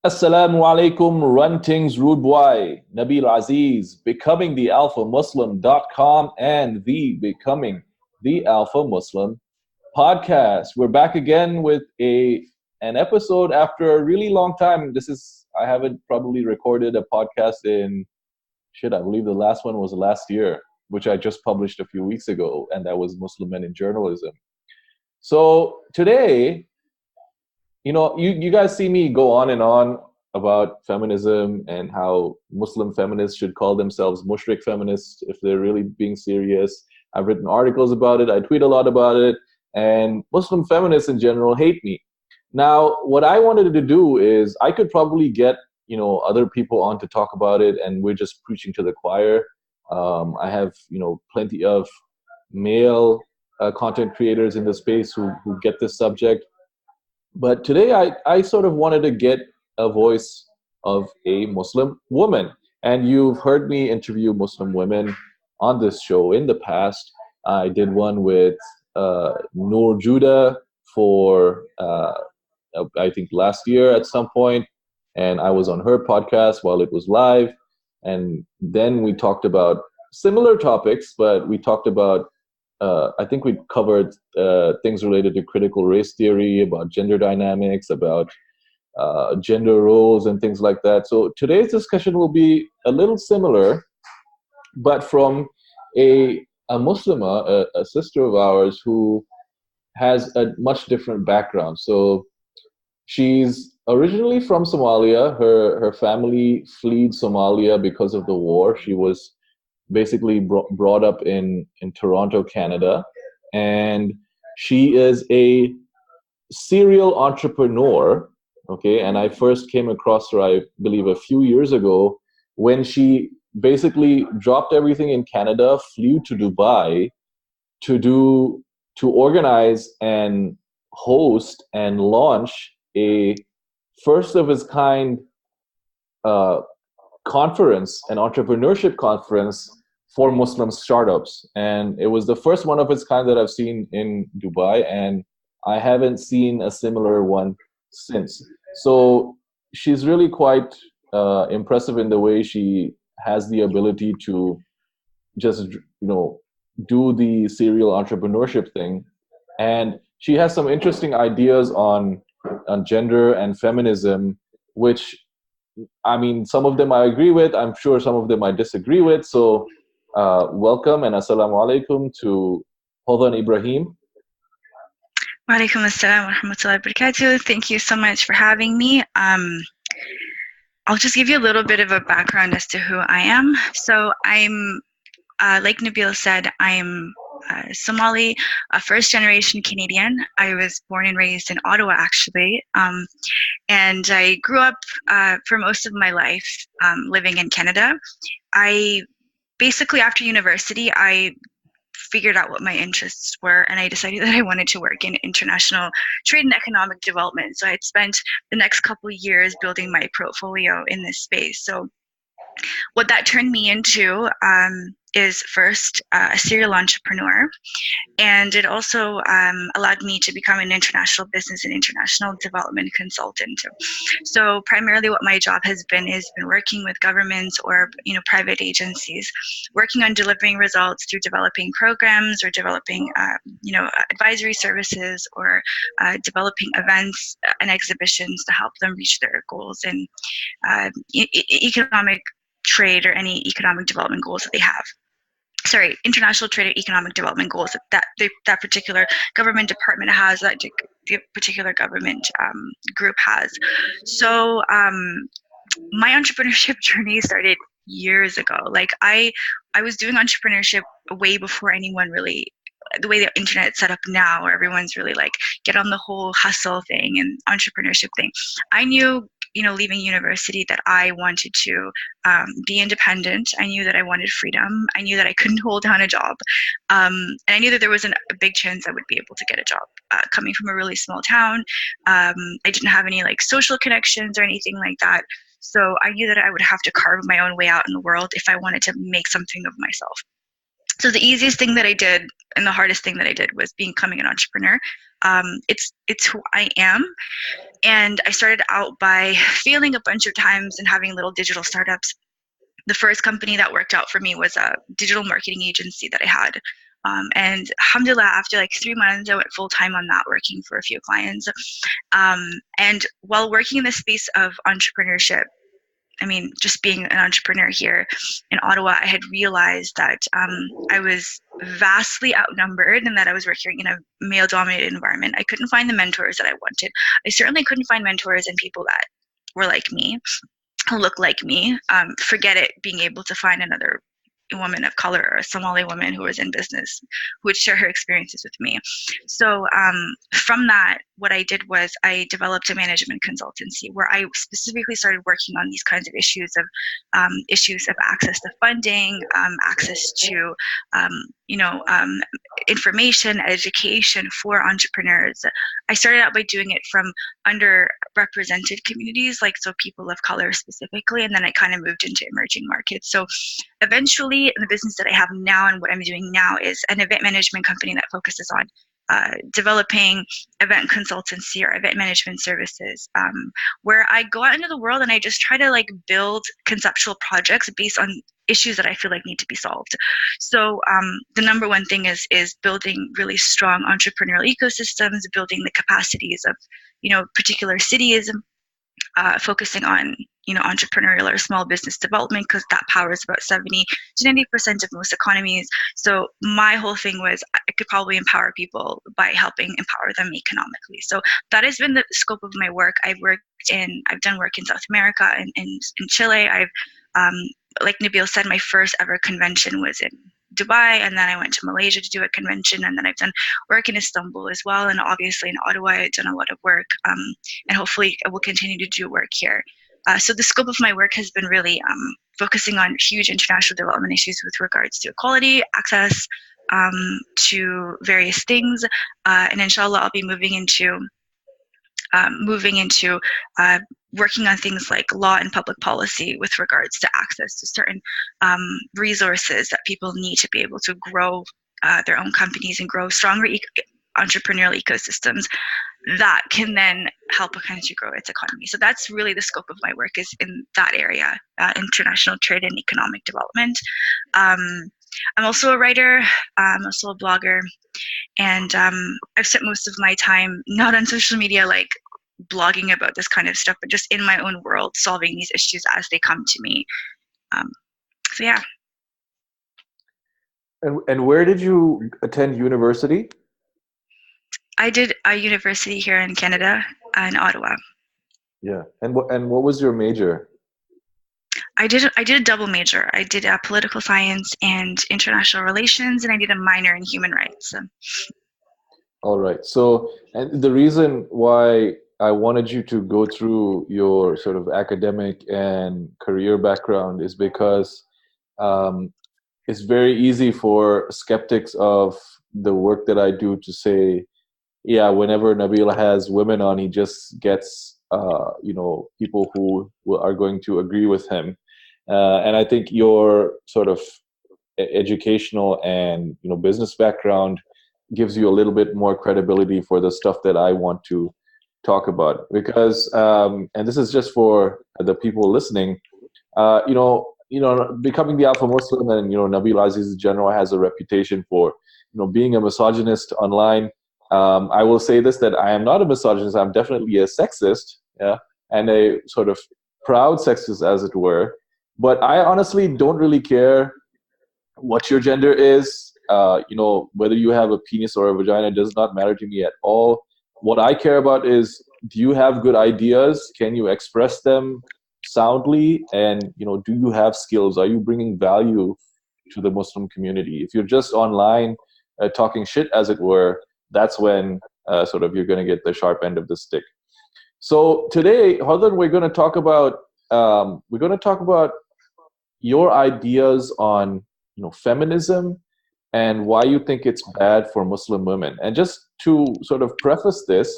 Assalamu alaikum, run things rude boy, Nabil Aziz, becomingthealphamuslim.com and the Becoming the Alpha Muslim podcast. We're back again with an episode after a really long time. I haven't probably recorded a podcast in I believe the last one was last year, which I just published a few weeks ago, and that was Muslim Men in Journalism. So today, you guys see me go on and on about feminism and how Muslim feminists should call themselves mushrik feminists if they're really being serious. I've written articles about it. I tweet a lot about it. And Muslim feminists in general hate me. Now, what I wanted to do is I could probably get, other people on to talk about it, and we're just preaching to the choir. I have, plenty of male content creators in the space who get this subject. But today I sort of wanted to get a voice of a Muslim woman. And you've heard me interview Muslim women on this show in the past. I did one with Noor Judah for, I think, last year at some point. And I was on her podcast while it was live. And then we talked about similar topics, but we talked about I think we covered things related to critical race theory, about gender dynamics, about gender roles and things like that. So today's discussion will be a little similar, but from a Muslimah, a sister of ours who has a much different background. So she's originally from Somalia. Her family fled Somalia because of the war. She was basically brought up in Toronto, Canada, and she is a serial entrepreneur. Okay, and I first came across her, I believe, a few years ago when she basically dropped everything in Canada, flew to Dubai to organize and host and launch a first of its kind conference, an entrepreneurship conference for Muslim startups. And it was the first one of its kind that I've seen in Dubai, and I haven't seen a similar one since. So she's really quite impressive in the way she has the ability to just, do the serial entrepreneurship thing. And she has some interesting ideas on gender and feminism, which, I mean, some of them I agree with. I'm sure some of them I disagree with. So welcome and assalamu alaikum to Hodan Ibrahim. Wa alaikum assalam wa rahmatullahi wa barakatuh. Thank you so much for having me. I'll just give you a little bit of a background as to who I am. So I'm, like Nabil said, I'm Somali, a first-generation Canadian. I was born and raised in Ottawa, actually, and I grew up for most of my life living in Canada. I basically, after university, I figured out what my interests were, and I decided that I wanted to work in international trade and economic development. So I had spent the next couple of years building my portfolio in this space. So what that turned me into is first a serial entrepreneur, and it also allowed me to become an international business and international development consultant. So primarily what my job has been working with governments or private agencies, working on delivering results through developing programs or developing advisory services or developing events and exhibitions to help them reach their goals in economic trade or any economic development goals that they have. Sorry, international trade and economic development goals that particular government department has, that particular government group has. So my entrepreneurship journey started years ago. Like I was doing entrepreneurship way before anyone really, the way the internet's set up now, where everyone's really like get on the whole hustle thing and entrepreneurship thing. I knew, leaving university, that I wanted to be independent. I knew that I wanted freedom. I knew that I couldn't hold down a job. And I knew that there was a big chance I would be able to get a job. Coming from a really small town, I didn't have any like social connections or anything like that. So I knew that I would have to carve my own way out in the world if I wanted to make something of myself. So the easiest thing that I did and the hardest thing that I did was becoming an entrepreneur. It's who I am. And I started out by failing a bunch of times and having little digital startups. The first company that worked out for me was a digital marketing agency that I had. And alhamdulillah, after like 3 months, I went full time on that, working for a few clients. And while working in the space of entrepreneurship, I mean, just being an entrepreneur here in Ottawa, I had realized that I was vastly outnumbered and that I was working in a male dominated environment. I couldn't find the mentors that I wanted. I certainly couldn't find mentors and people that were like me, who look like me. Forget it being able to find another woman of color or a Somali woman who was in business who would share her experiences with me. So from that, what I did was I developed a management consultancy where I specifically started working on these kinds of issues of access to funding, access to information, education for entrepreneurs. I started out by doing it from underrepresented communities, like so people of color specifically, and then I kind of moved into emerging markets. So eventually, the business that I have now and what I'm doing now is an event management company that focuses on developing event consultancy or event management services, where I go out into the world and I just try to like build conceptual projects based on issues that I feel like need to be solved. So the number one thing is building really strong entrepreneurial ecosystems, building the capacities of particular cities, focusing on entrepreneurial or small business development, because that powers about 70 to 90% of most economies. So my whole thing was I could probably empower people by helping empower them economically. So that has been the scope of my work. I've done work in South America and in Chile. I've like Nabil said, my first ever convention was in Dubai, and then I went to Malaysia to do a convention, and then I've done work in Istanbul as well, and obviously in Ottawa I've done a lot of work, and hopefully I will continue to do work here. So the scope of my work has been really focusing on huge international development issues with regards to equality, access to various things, and inshallah I'll be moving into working on things like law and public policy with regards to access to certain resources that people need to be able to grow their own companies and grow stronger entrepreneurial ecosystems that can then help a country grow its economy. So that's really the scope of my work, is in that area, international trade and economic development. I'm also a writer, I'm also a blogger, and I've spent most of my time not on social media like blogging about this kind of stuff, but just in my own world, solving these issues as they come to me. So yeah. And where did you attend university? I did a university here in Canada, in Ottawa. Yeah, and what was your major? I did a double major. I did political science and international relations, and I did a minor in human rights. All right. So, and the reason why I wanted you to go through your sort of academic and career background is because it's very easy for skeptics of the work that I do to say, yeah, whenever Nabil has women on, he just gets people who are going to agree with him. And I think your sort of educational and business background gives you a little bit more credibility for the stuff that I want to talk about. Because and this is just for the people listening, becoming the alpha Muslim, and Nabil Aziz in general has a reputation for being a misogynist online. I will say this, that I am not a misogynist. I'm definitely a sexist, yeah, and a sort of proud sexist, as it were. But I honestly don't really care what your gender is. Whether you have a penis or a vagina does not matter to me at all. What I care about is, do you have good ideas? Can you express them soundly? And do you have skills? Are you bringing value to the Muslim community? If you're just online talking shit, as it were, that's when sort of you're going to get the sharp end of the stick. So today, Hodan, we're going to talk about your ideas on feminism and why you think it's bad for Muslim women. And just to sort of preface this,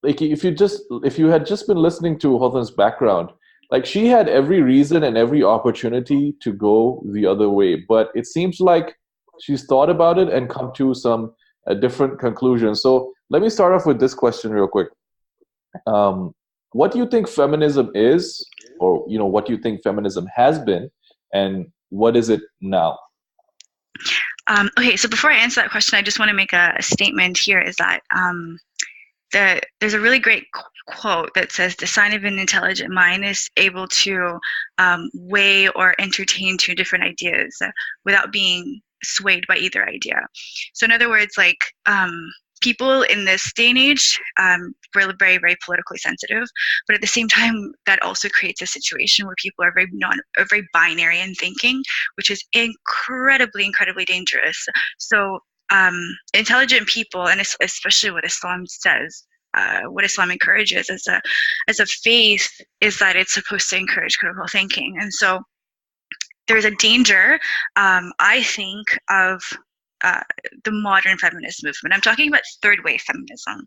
if you had just been listening to Hodan's background, like, she had every reason and every opportunity to go the other way, but it seems like she's thought about it and come to some a different conclusion. So let me start off with this question real quick. What do you think feminism is, or what do you think feminism has been, and what is it now? Okay, so before I answer that question, I just want to make a statement here is that there's a really great quote that says the sign of an intelligent mind is able to weigh or entertain two different ideas without being swayed by either idea. So in other words, like people in this day and age, we're very, very politically sensitive, but at the same time, that also creates a situation where people are very binary in thinking, which is incredibly, incredibly dangerous. So intelligent people, and especially what Islam says, what Islam encourages as a faith, is that it's supposed to encourage critical thinking. And so there's a danger, I think, of the modern feminist movement. I'm talking about third wave feminism.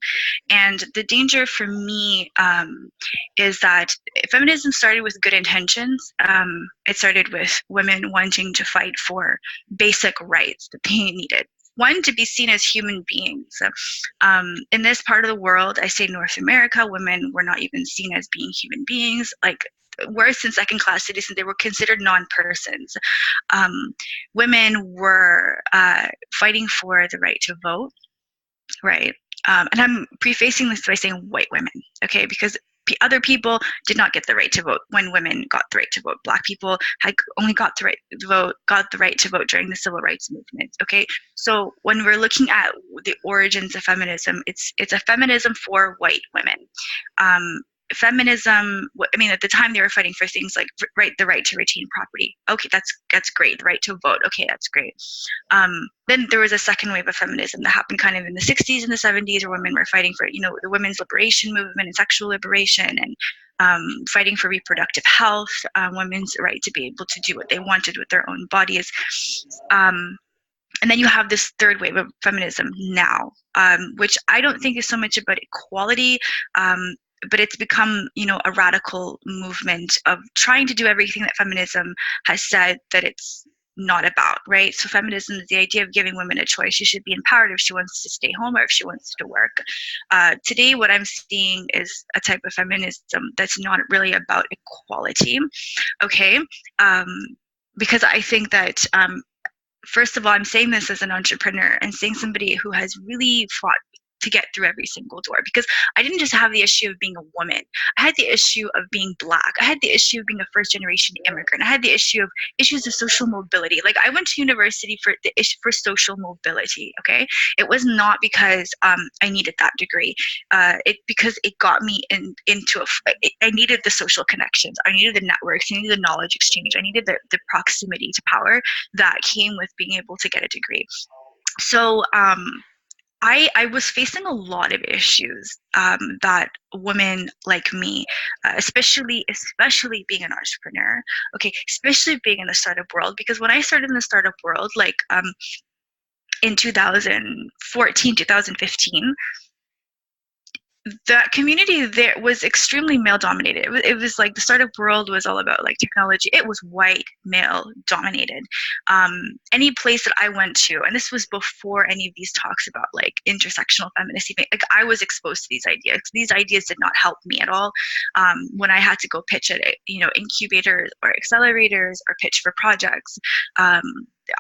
And the danger for me is that feminism started with good intentions. It started with women wanting to fight for basic rights that they needed. One, to be seen as human beings. In this part of the world, I say North America, women were not even seen as being human beings. Like, worse than second-class citizens, they were considered non-persons. Women were fighting for the right to vote, right? And I'm prefacing this by saying white women, okay? Because other people did not get the right to vote when women got the right to vote. Black people had only got the right to vote during the civil rights movement. Okay, so when we're looking at the origins of feminism, it's a feminism for white women. Feminism, I mean, at the time they were fighting for things like the right to retain property. Okay, that's great. The right to vote. Okay, that's great. Then there was a second wave of feminism that happened kind of in the 60s and the 70s, where women were fighting for, the women's liberation movement and sexual liberation, and fighting for reproductive health, women's right to be able to do what they wanted with their own bodies. And then you have this third wave of feminism now, which I don't think is so much about equality, but it's become, a radical movement of trying to do everything that feminism has said that it's not about, right? So feminism is the idea of giving women a choice. She should be empowered if she wants to stay home or if she wants to work. Today, what I'm seeing is a type of feminism that's not really about equality, okay? Because I think that, first of all, I'm saying this as an entrepreneur and saying somebody who has really fought to get through every single door, because I didn't just have the issue of being a woman. I had the issue of being Black. I had the issue of being a first-generation immigrant. I had the issues of social mobility. Like, I went to university for the issue for social mobility. Okay, it was not because I needed that degree. Because it got me into I needed the social connections. I needed the networks. I needed the knowledge exchange. I needed the proximity to power that came with being able to get a degree. So I was facing a lot of issues that women like me, especially being an entrepreneur, okay, especially being in the startup world, because when I started in the startup world, like in 2014, 2015, that community there was extremely male dominated. It was like the startup world was all about like technology. It was white male dominated. Any place that I went to, and this was before any of these talks about like intersectional feminism, like I was exposed to these ideas. These ideas did not help me at all. When I had to go pitch at incubators or accelerators or pitch for projects,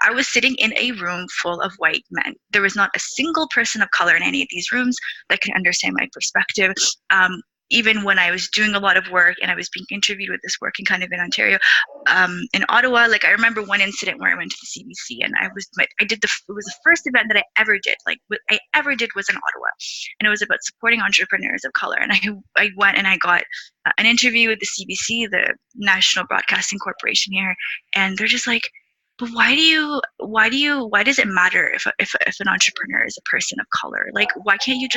I was sitting in a room full of white men. There was not a single person of color in any of these rooms that could understand my perspective. Even when I was doing a lot of work and I was being interviewed with this work in Ontario, in Ottawa, like I remember one incident where I went to the CBC and it was the first event that I ever did. Like what I ever did was in Ottawa, and it was about supporting entrepreneurs of color. And I went and I got an interview with the CBC, the National Broadcasting Corporation here, and they're just like, but why does it matter if an entrepreneur is a person of color? Like, why can't you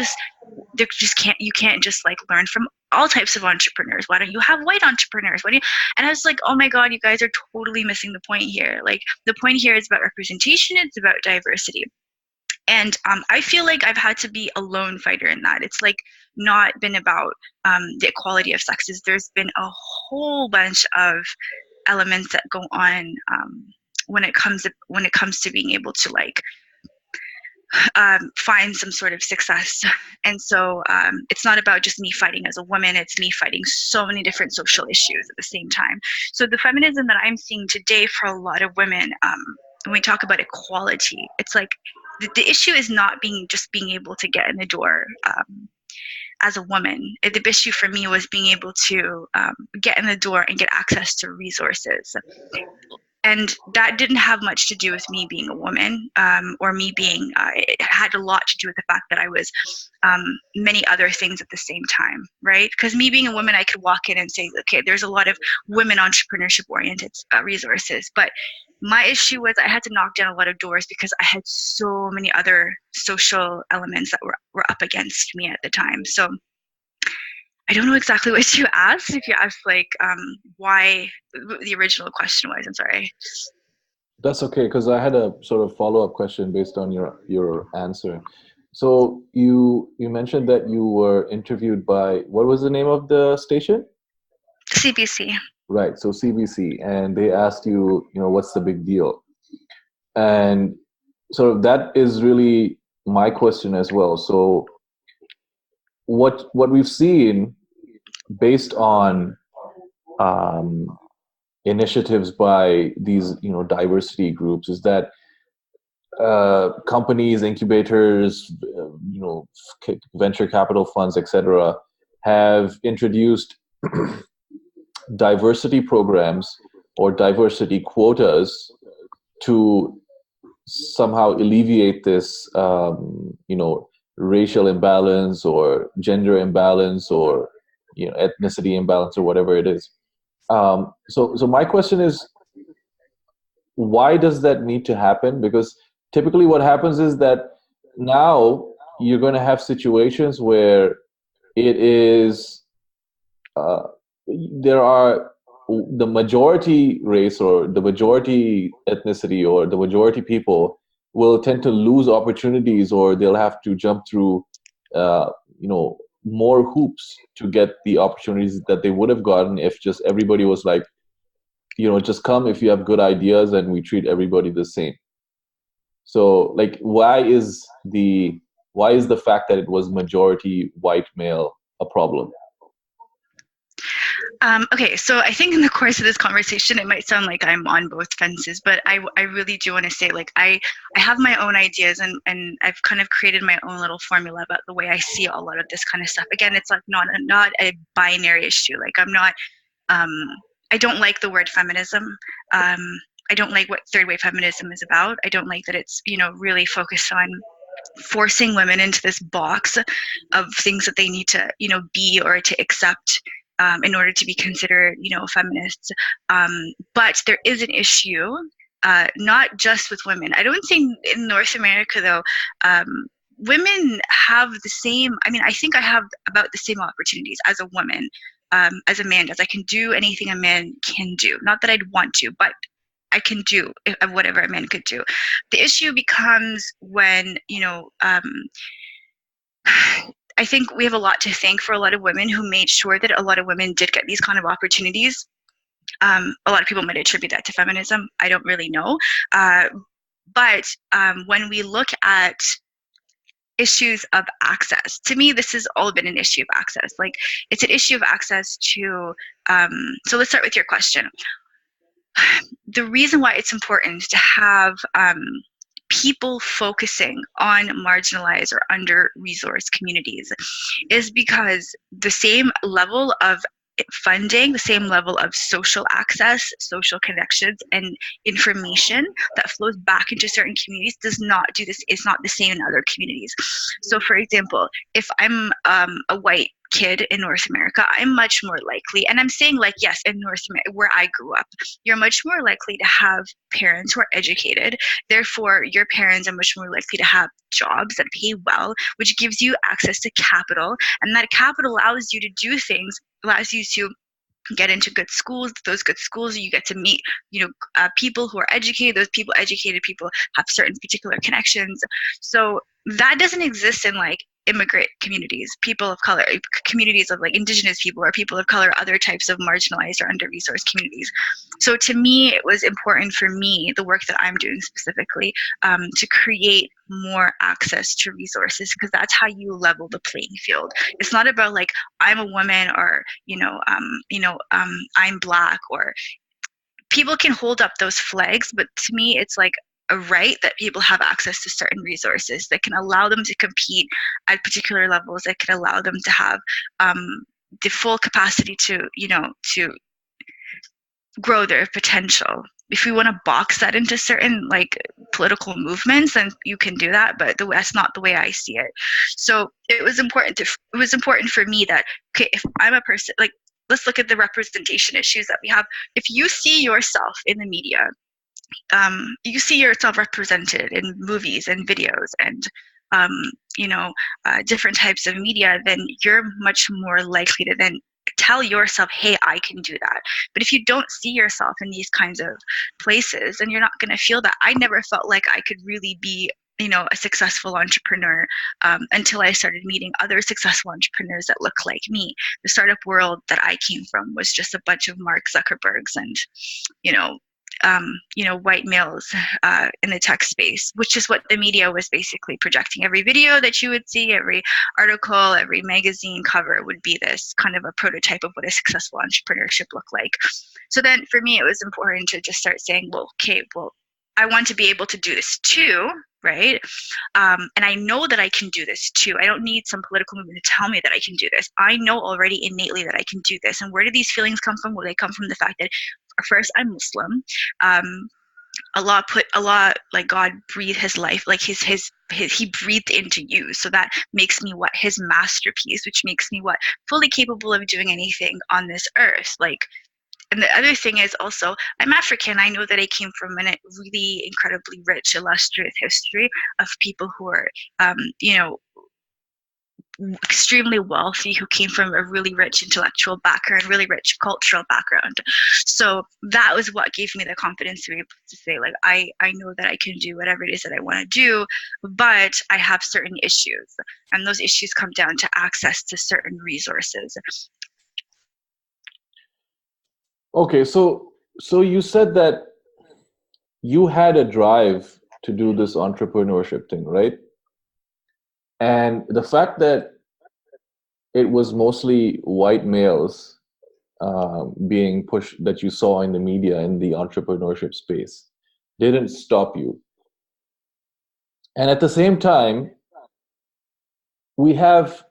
you can't just like learn from all types of entrepreneurs? Why don't you have white entrepreneurs? And I was like, oh my God, you guys are totally missing the point here. Like, the point here is about representation. It's about diversity. And I feel like I've had to be a lone fighter in that. It's like not been about the equality of sexes. There's been a whole bunch of elements that go on when it comes to being able to like find some sort of success. And so it's not about just me fighting as a woman, it's me fighting so many different social issues at the same time. So the feminism that I'm seeing today for a lot of women, when we talk about equality, it's like the issue is not being able to get in the door as a woman. The issue for me was being able to get in the door and get access to resources. And that didn't have much to do with me being a woman, or me being, it had a lot to do with the fact that I was many other things at the same time, right? Because me being a woman, I could walk in and say, okay, there's a lot of women entrepreneurship oriented resources. But my issue was I had to knock down a lot of doors because I had so many other social elements that were up against me at the time. So I don't know exactly what you asked. If you asked like why the original question was, I'm sorry. That's okay, because I had a sort of follow-up question based on your answer. So you mentioned that you were interviewed by, what was the name of the station? CBC. Right, so CBC, and they asked you, what's the big deal? And sort of that is really my question as well. So what we've seen based on initiatives by these diversity groups is that companies, incubators, venture capital funds, etc., have introduced diversity programs or diversity quotas to somehow alleviate this racial imbalance or gender imbalance or ethnicity imbalance or whatever it is. So my question is, why does that need to happen? Because typically what happens is that now you're going to have situations where it is there are the majority race or the majority ethnicity or the majority people will tend to lose opportunities, or they'll have to jump through more hoops to get the opportunities that they would have gotten if just everybody was like, just come if you have good ideas and we treat everybody the same. So like, why is the fact that it was majority white male a problem? Okay, so I think in the course of this conversation, it might sound like I'm on both fences, but I really do want to say, like, I have my own ideas, and I've kind of created my own little formula about the way I see a lot of this kind of stuff. Again, it's like not a binary issue. Like, I'm not, I don't like the word feminism. I don't like what third wave feminism is about. I don't like that it's, really focused on forcing women into this box of things that they need to, be or to accept in order to be considered, feminists. But there is an issue, not just with women. I don't think in North America, though, women have the same, I think I have about the same opportunities as a woman, as a man does. I can do anything a man can do. Not that I'd want to, but I can do whatever a man could do. The issue becomes when, I think we have a lot to thank for a lot of women who made sure that a lot of women did get these kind of opportunities. A lot of people might attribute that to feminism. I don't really know. But when we look at issues of access, to me, this has all been an issue of access. Like, it's an issue of access to, so let's start with your question. The reason why it's important to have people focusing on marginalized or under-resourced communities is because the same level of funding, the same level of social access, social connections, and information that flows back into certain communities does not do this. It's not the same in other communities. So, for example, if I'm a white kid in North America, I'm much more likely, and I'm saying, like, yes, in North America, where I grew up, you're much more likely to have parents who are educated. Therefore, your parents are much more likely to have jobs that pay well, which gives you access to capital, and that capital allows you to do things, allows you to get into good schools. Those good schools, you get to meet, people who are educated. Those educated people have certain particular connections. So that doesn't exist in, like, immigrant communities, people of color, communities of like indigenous people or people of color, other types of marginalized or under-resourced communities. So to me, it was important for me, the work that I'm doing specifically, to create more access to resources, because that's how you level the playing field. It's not about like I'm a woman or I'm Black, or people can hold up those flags, but to me, it's like a right that people have access to certain resources that can allow them to compete at particular levels, that can allow them to have the full capacity to grow their potential. If we want to box that into certain like political movements, then you can do that, but that's not the way I see it. So it was important for me that, okay, if I'm a person, like, let's look at the representation issues that we have. If you see yourself in the media, you see yourself represented in movies and videos and different types of media, then you're much more likely to then tell yourself, hey, I can do that. But if you don't see yourself in these kinds of places, then you're not going to feel that. I never felt like I could really be a successful entrepreneur until I started meeting other successful entrepreneurs that look like me. The startup world that I came from was just a bunch of Mark Zuckerbergs and white males in the tech space, which is what the media was basically projecting. Every video that you would see, every article, every magazine cover would be this kind of a prototype of what a successful entrepreneurship looked like. So then for me, it was important to just start saying, well, I want to be able to do this too, right? And I know that I can do this too. I don't need some political movement to tell me that I can do this. I know already innately that I can do this. And where do these feelings come from? Well, they come from the fact that first, I'm Muslim. Allah, like God breathed his life, like he breathed into you. So that makes me what? His masterpiece, which makes me what? Fully capable of doing anything on this earth. Like, and the other thing is also, I'm African. I know that I came from a really incredibly rich, illustrious history of people who are, extremely wealthy, who came from a really rich intellectual background, really rich cultural background. So that was what gave me the confidence to be able to say, like, I know that I can do whatever it is that I want to do, but I have certain issues. And those issues come down to access to certain resources. Okay, so you said that you had a drive to do this entrepreneurship thing, right? And the fact that it was mostly white males being pushed, that you saw in the media in the entrepreneurship space, didn't stop you. And at the same time, we have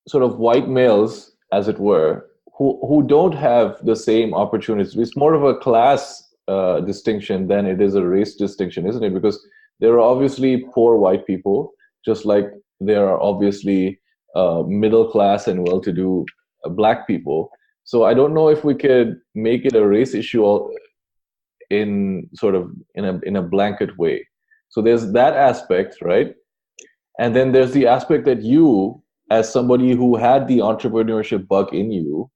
sort of white males, as it were, who don't have the same opportunities. It's more of a class distinction than it is a race distinction, isn't it? Because there are obviously poor white people, just like there are obviously middle class and well-to-do Black people. So I don't know if we could make it a race issue in a blanket way. So there's that aspect, right? And then there's the aspect that you, as somebody who had the entrepreneurship bug in you,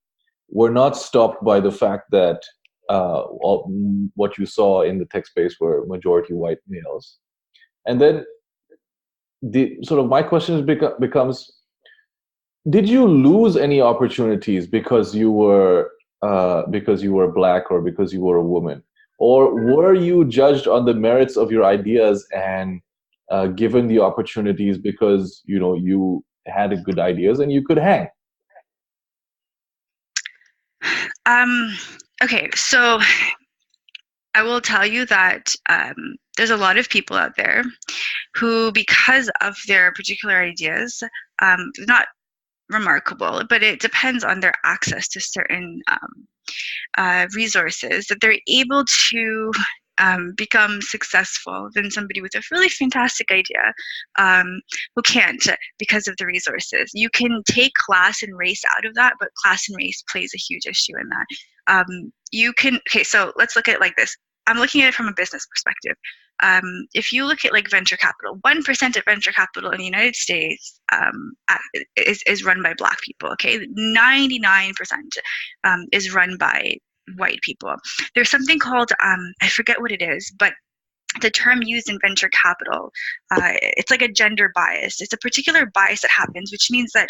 were not stopped by the fact that what you saw in the tech space were majority white males. And then my question becomes, did you lose any opportunities because you were Black or because you were a woman, or were you judged on the merits of your ideas and given the opportunities because you had good ideas and you could hang? Okay, so I will tell you that there's a lot of people out there who, because of their particular ideas, not remarkable, but it depends on their access to certain resources, that they're able to become successful than somebody with a really fantastic idea who can't because of the resources. You can take class and race out of that, but class and race plays a huge issue in that. Okay, so let's look at it like this. I'm looking at it from a business perspective. If you look at like venture capital, 1% of venture capital in the United States is run by Black people. Okay, 99% is run by white people. There's something called I forget what it is, but the term used in venture capital, it's like a gender bias. It's a particular bias that happens, which means that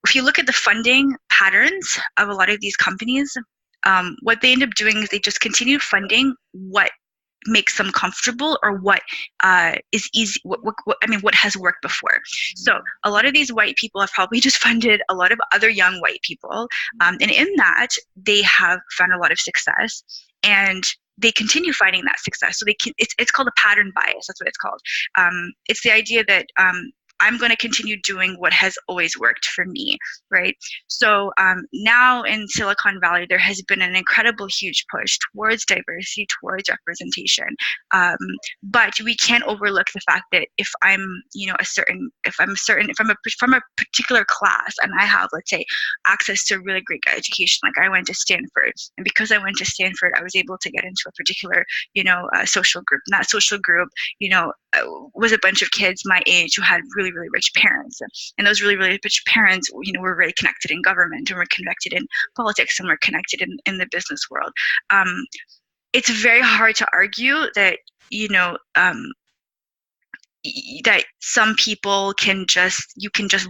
if you look at the funding patterns of a lot of these companies, what they end up doing is they just continue funding what makes them comfortable, or what is easy, what has worked before. So a lot of these white people have probably just funded a lot of other young white people, and in that they have found a lot of success, and they continue finding that success. So it's called a pattern bias. That's what it's called. It's the idea that I'm going to continue doing what has always worked for me, right? So now in Silicon Valley, there has been an incredible, huge push towards diversity, towards representation. But we can't overlook the fact that if I'm, if I'm from a particular class, and I have, let's say, access to a really great education, like I went to Stanford, and because I went to Stanford, I was able to get into a particular, social group. And that social group, was a bunch of kids my age who had really, really rich parents, and those really, really rich parents, were very connected in government, and were connected in politics, and were connected in the business world. It's very hard to argue that that some people can just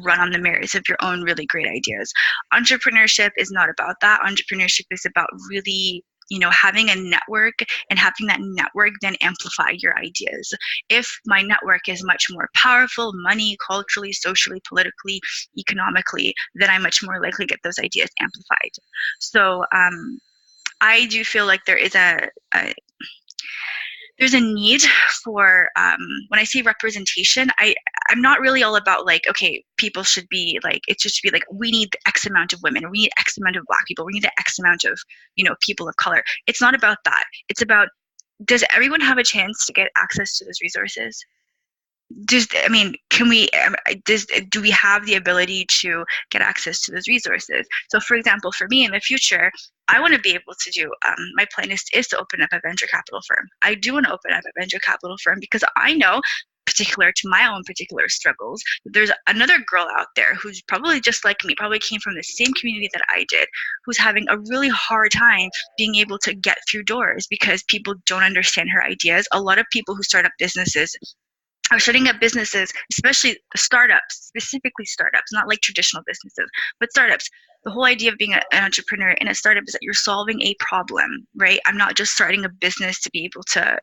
run on the merits of your own really great ideas. Entrepreneurship is not about that. Entrepreneurship is about really having a network, and having that network then amplify your ideas. If my network is much more powerful, money, culturally, socially, politically, economically, then I'm much more likely to get those ideas amplified. So I do feel like there is there's a need for, when I say representation, I'm not really all about like, okay, people should be like, it just should be like, we need X amount of women, or we need X amount of Black people, we need X amount of, people of color. It's not about that. It's about, does everyone have a chance to get access to those resources? Do we have the ability to get access to those resources? So for example, for me in the future, I want to be able to do, my plan is to open up a venture capital firm. I do want to open up a venture capital firm because I know, particular to my own particular struggles, there's another girl out there who's probably just like me, probably came from the same community that I did, who's having a really hard time being able to get through doors because people don't understand her ideas. A lot of people who start up businesses are setting up businesses, especially startups, specifically startups, not like traditional businesses, but startups. The whole idea of being an entrepreneur in a startup is that you're solving a problem, right? I'm not just starting a business to be able to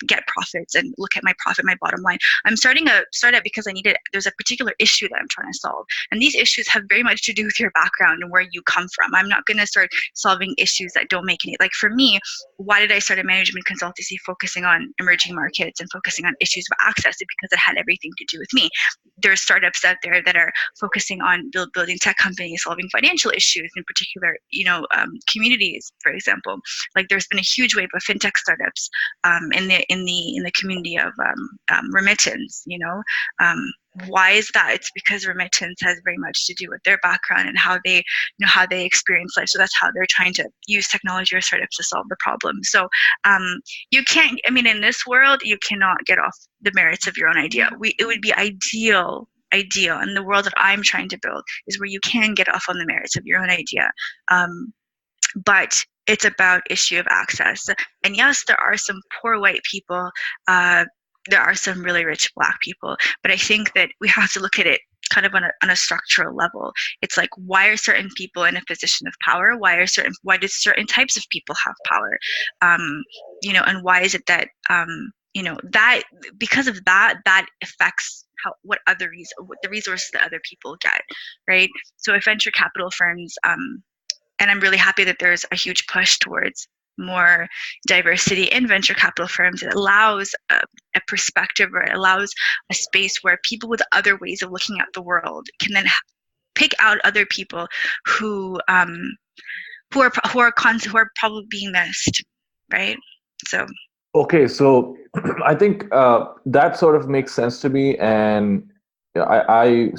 get profits and look at my profit, my bottom line. I'm starting a startup because there's a particular issue that I'm trying to solve. And these issues have very much to do with your background and where you come from. I'm not going to start solving issues that don't make any, like for me, why did I start a management consultancy focusing on emerging markets and focusing on issues of access? Because it had everything to do with me. There are startups out there that are focusing on building tech companies, solving financial issues, in particular, communities, for example. Like there's been a huge wave of fintech startups in the community of remittance. Why is that? It's because remittance has very much to do with their background and how they experience life. So that's how they're trying to use technology or startups to solve the problem. So you can't, in this world, you cannot get off the merits of your own idea. It would be ideal, and the world that I'm trying to build is where you can get off on the merits of your own idea. But it's about issue of access. And yes, there are some poor white people. There are some really rich Black people. But I think that we have to look at it kind of on a structural level. It's like, why are certain people in a position of power? Why do certain types of people have power? And why is it that, that because of that affects what the resources that other people get, right? So if venture capital firms, and I'm really happy that there's a huge push towards more diversity in venture capital firms. It allows a perspective, or it allows a space where people with other ways of looking at the world can then pick out other people who are probably being missed, right? So. Okay, so I think that sort of makes sense to me, and I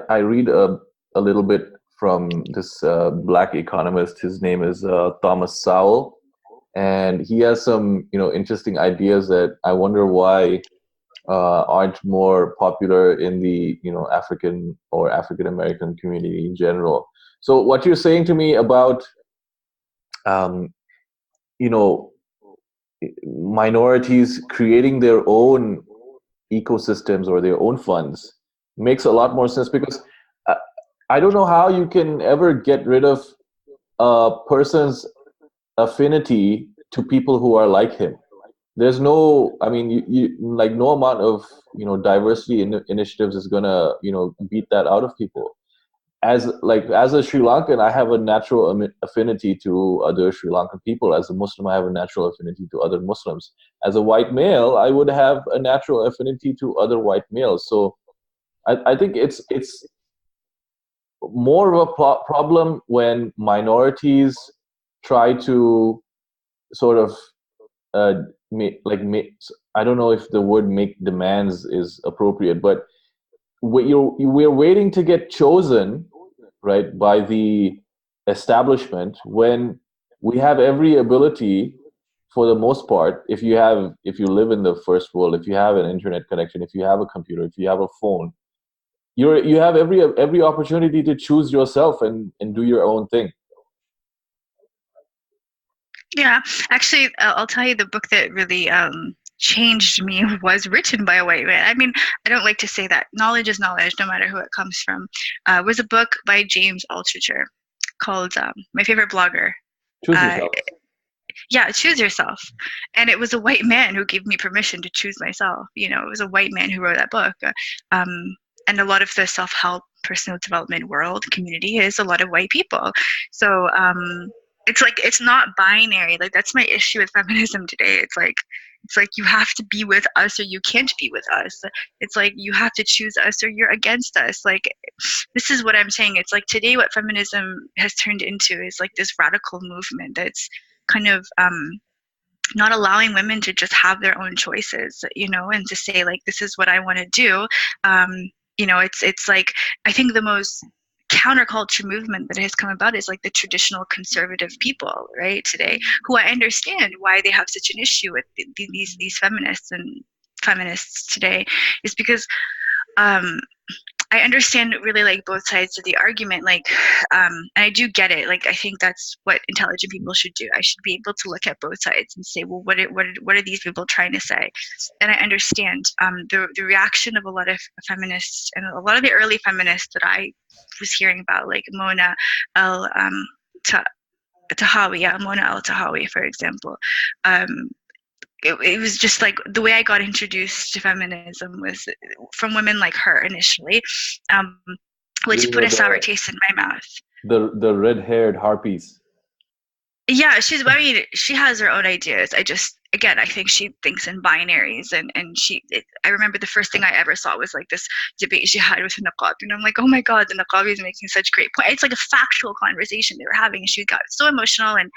read a little bit from this Black economist. His name is Thomas Sowell, and he has some interesting ideas that I wonder why aren't more popular in the African or African American community in general. So what you're saying to me about minorities creating their own ecosystems or their own funds makes a lot more sense, because I, I don't know how you can ever get rid of a person's affinity to people who are like him. There's no, I mean, you like no amount of diversity initiatives is gonna beat that out of people. As a Sri Lankan, I have a natural affinity to other Sri Lankan people. As a Muslim, I have a natural affinity to other Muslims. As a white male, I would have a natural affinity to other white males. So I think it's more of a problem when minorities try to sort of make, I don't know if the word make demands is appropriate, but we're waiting to get chosen, right, by the establishment, when we have every ability, for the most part, if you live in the first world, if you have an internet connection, if you have a computer, if you have a phone, you have every opportunity to choose yourself and do your own thing. Yeah, actually, I'll tell you, the book that really changed me was written by a white man. I mean, I don't like to say that. Knowledge is knowledge, no matter who it comes from. It was a book by James Altucher called My Favorite Blogger. Choose yourself. Yeah, choose yourself. And it was a white man who gave me permission to choose myself. It was a white man who wrote that book. And a lot of the self-help, personal development world community is a lot of white people. So it's like, it's not binary. Like, that's my issue with feminism today. It's like you have to be with us or you can't be with us. It's like you have to choose us or you're against us. Like, this is what I'm saying. It's like today what feminism has turned into is like this radical movement that's kind of not allowing women to just have their own choices, and to say, like, this is what I want to do. It's like, I think the most counterculture movement that has come about is like the traditional conservative people, right, today, who I understand why they have such an issue with these feminists and feminists today, is because I understand really like both sides of the argument, like, and I do get it. Like, I think that's what intelligent people should do. I should be able to look at both sides and say, well, what are these people trying to say? And I understand the reaction of a lot of feminists and a lot of the early feminists that I was hearing about, like Mona El Tahawi, Mona El Tahawi, for example. It was just like the way I got introduced to feminism was from women like her initially, which put a sour taste in my mouth. The red-haired harpies. Yeah, she has her own ideas. I think she thinks in binaries, and I remember the first thing I ever saw was like this debate she had with Niqab, and I'm like, oh my god, the Niqabi is making such great points. It's like a factual conversation they were having, and she got so emotional, and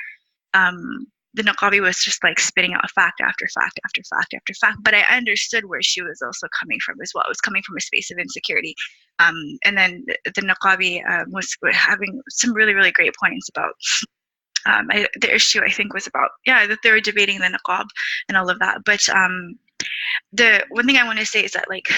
the Niqabi was just like spitting out fact after fact after fact after fact. But I understood where she was also coming from as well. It was coming from a space of insecurity. And then the Niqabi was having some really, really great points about the issue, I think, was about, that they were debating the Niqab and all of that. But the one thing I want to say is that, like,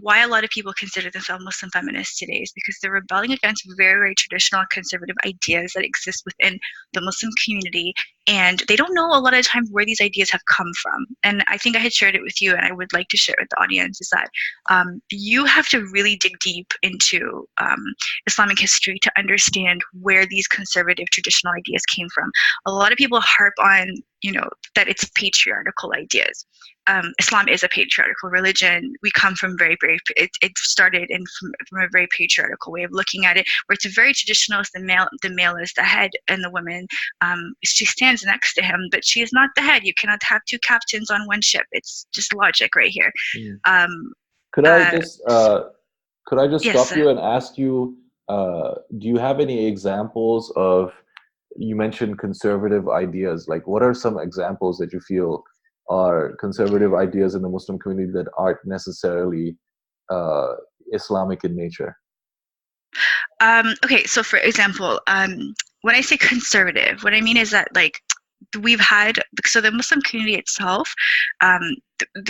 why a lot of people consider themselves Muslim feminists today is because they're rebelling against very, very traditional conservative ideas that exist within the Muslim community, and they don't know a lot of times where these ideas have come from. And I think I had shared it with you, and I would like to share it with the audience, is that you have to really dig deep into Islamic history to understand where these conservative traditional ideas came from. A lot of people harp on, that it's patriarchal ideas. Islam is a patriarchal religion. We come from it started from a very patriarchal way of looking at it, where it's very traditional. The male is the head, and the woman, she stands next to him, but she is not the head. You cannot have two captains on one ship. It's just logic right here. Could I just yes, stop you and ask you, do you have any examples of, you mentioned conservative ideas, like what are some examples that you feel are conservative ideas in the Muslim community that aren't necessarily Islamic in nature? Okay, so for example, when I say conservative, what I mean is that, like, the Muslim community itself,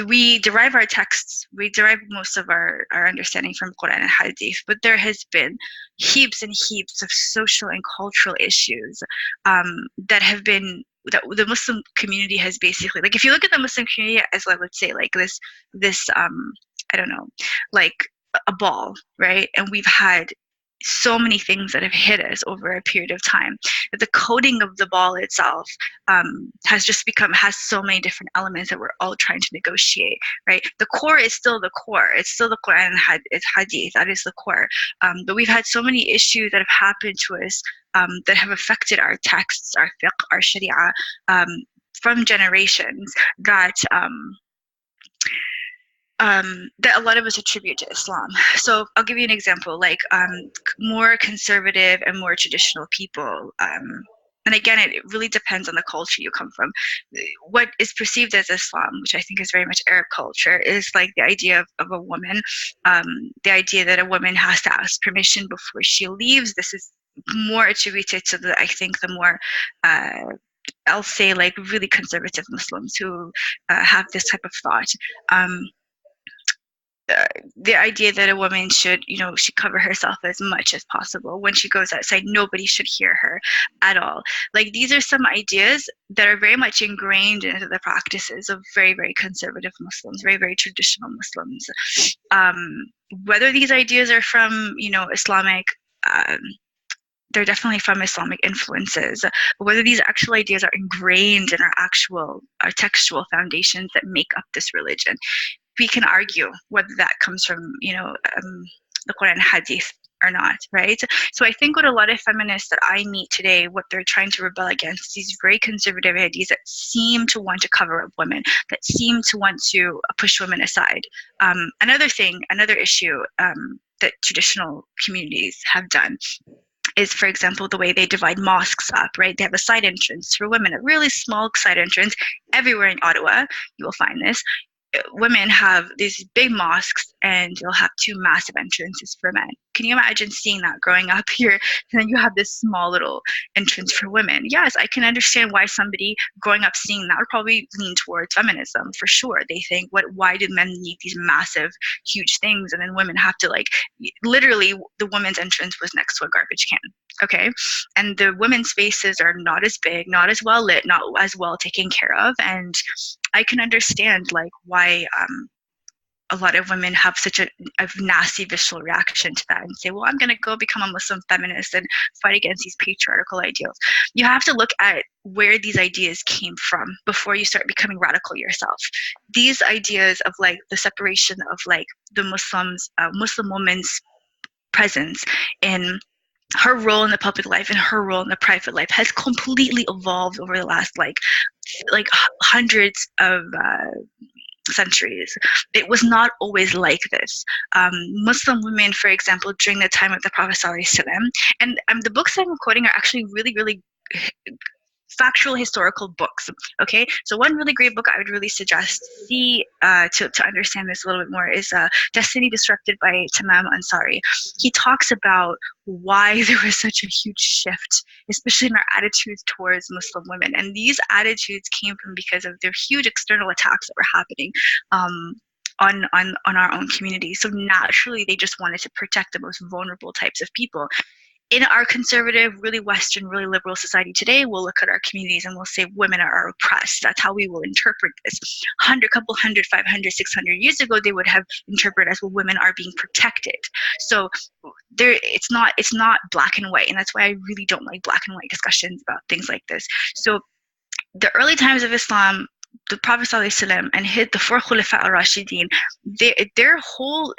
we derive our texts, we derive most of our understanding from Quran and Hadith, but there has been heaps and heaps of social and cultural issues that have been that the Muslim community has basically, like, if you look at the Muslim community as, like, let's say, like this I don't know, like a ball, right? And we've had so many things that have hit us over a period of time that the coating of the ball itself has so many different elements that we're all trying to negotiate, right? The core is still the core. It's still the Quran and it's hadith. That is the core. But we've had so many issues that have happened to us that have affected our texts, our fiqh, our sharia, from generations that that a lot of us attribute to Islam. So I'll give you an example, like more conservative and more traditional people. And again, it really depends on the culture you come from. What is perceived as Islam, which I think is very much Arab culture, is like the idea of a woman, the idea that a woman has to ask permission before she leaves. This is more attributed to I think the more I'll say, like, really conservative Muslims who have this type of thought. The idea that a woman should cover herself as much as possible. When she goes outside, nobody should hear her at all. Like, these are some ideas that are very much ingrained into the practices of very, very conservative Muslims, very, very traditional Muslims. Whether these ideas are from, Islamic, they're definitely from Islamic influences, but whether these actual ideas are ingrained in our textual foundations that make up this religion, we can argue whether that comes from, the Quran and Hadith or not, right? So I think what a lot of feminists that I meet today, what they're trying to rebel against is these very conservative ideas that seem to want to cover up women, that seem to want to push women aside. Another issue that traditional communities have done is, for example, the way they divide mosques up, right? They have a side entrance for women, a really small side entrance. Everywhere in Ottawa, you will find this. Women have these big mosques and they'll have two massive entrances for men. Can you imagine seeing that growing up here? And then you have this small little entrance for women. Yes, I can understand why somebody growing up seeing that would probably lean towards feminism for sure. They think, why do men need these massive, huge things? And then women have to, like, literally the women's entrance was next to a garbage can. Okay. And the women's spaces are not as big, not as well lit, not as well taken care of. And I can understand, like, why a lot of women have such a nasty visceral reaction to that and say, well, I'm going to go become a Muslim feminist and fight against these patriarchal ideals. You have to look at where these ideas came from before you start becoming radical yourself. These ideas of, like, the separation of, like, the Muslim woman's presence in her role in the public life and her role in the private life has completely evolved over the last like hundreds of centuries. It was not always like this. Muslim women, for example, during the time of the Prophet ﷺ, and the books I'm quoting are actually really, really factual historical books. Okay, so one really great book I would really suggest to understand this a little bit more is Destiny Disrupted by Tamam Ansari. He talks about why there was such a huge shift, especially in our attitudes towards Muslim women, and these attitudes came from because of their huge external attacks that were happening on our own community. So naturally they just wanted to protect the most vulnerable types of people. In our conservative, really Western, really liberal society today, we'll look at our communities and we'll say women are oppressed. That's how we will interpret this. 500, 600 years ago, they would have interpreted as, well, women are being protected. So it's not black and white, and that's why I really don't like black and white discussions about things like this. So the early times of Islam, the Prophet ﷺ and the four Khulafa al-Rashidin, their whole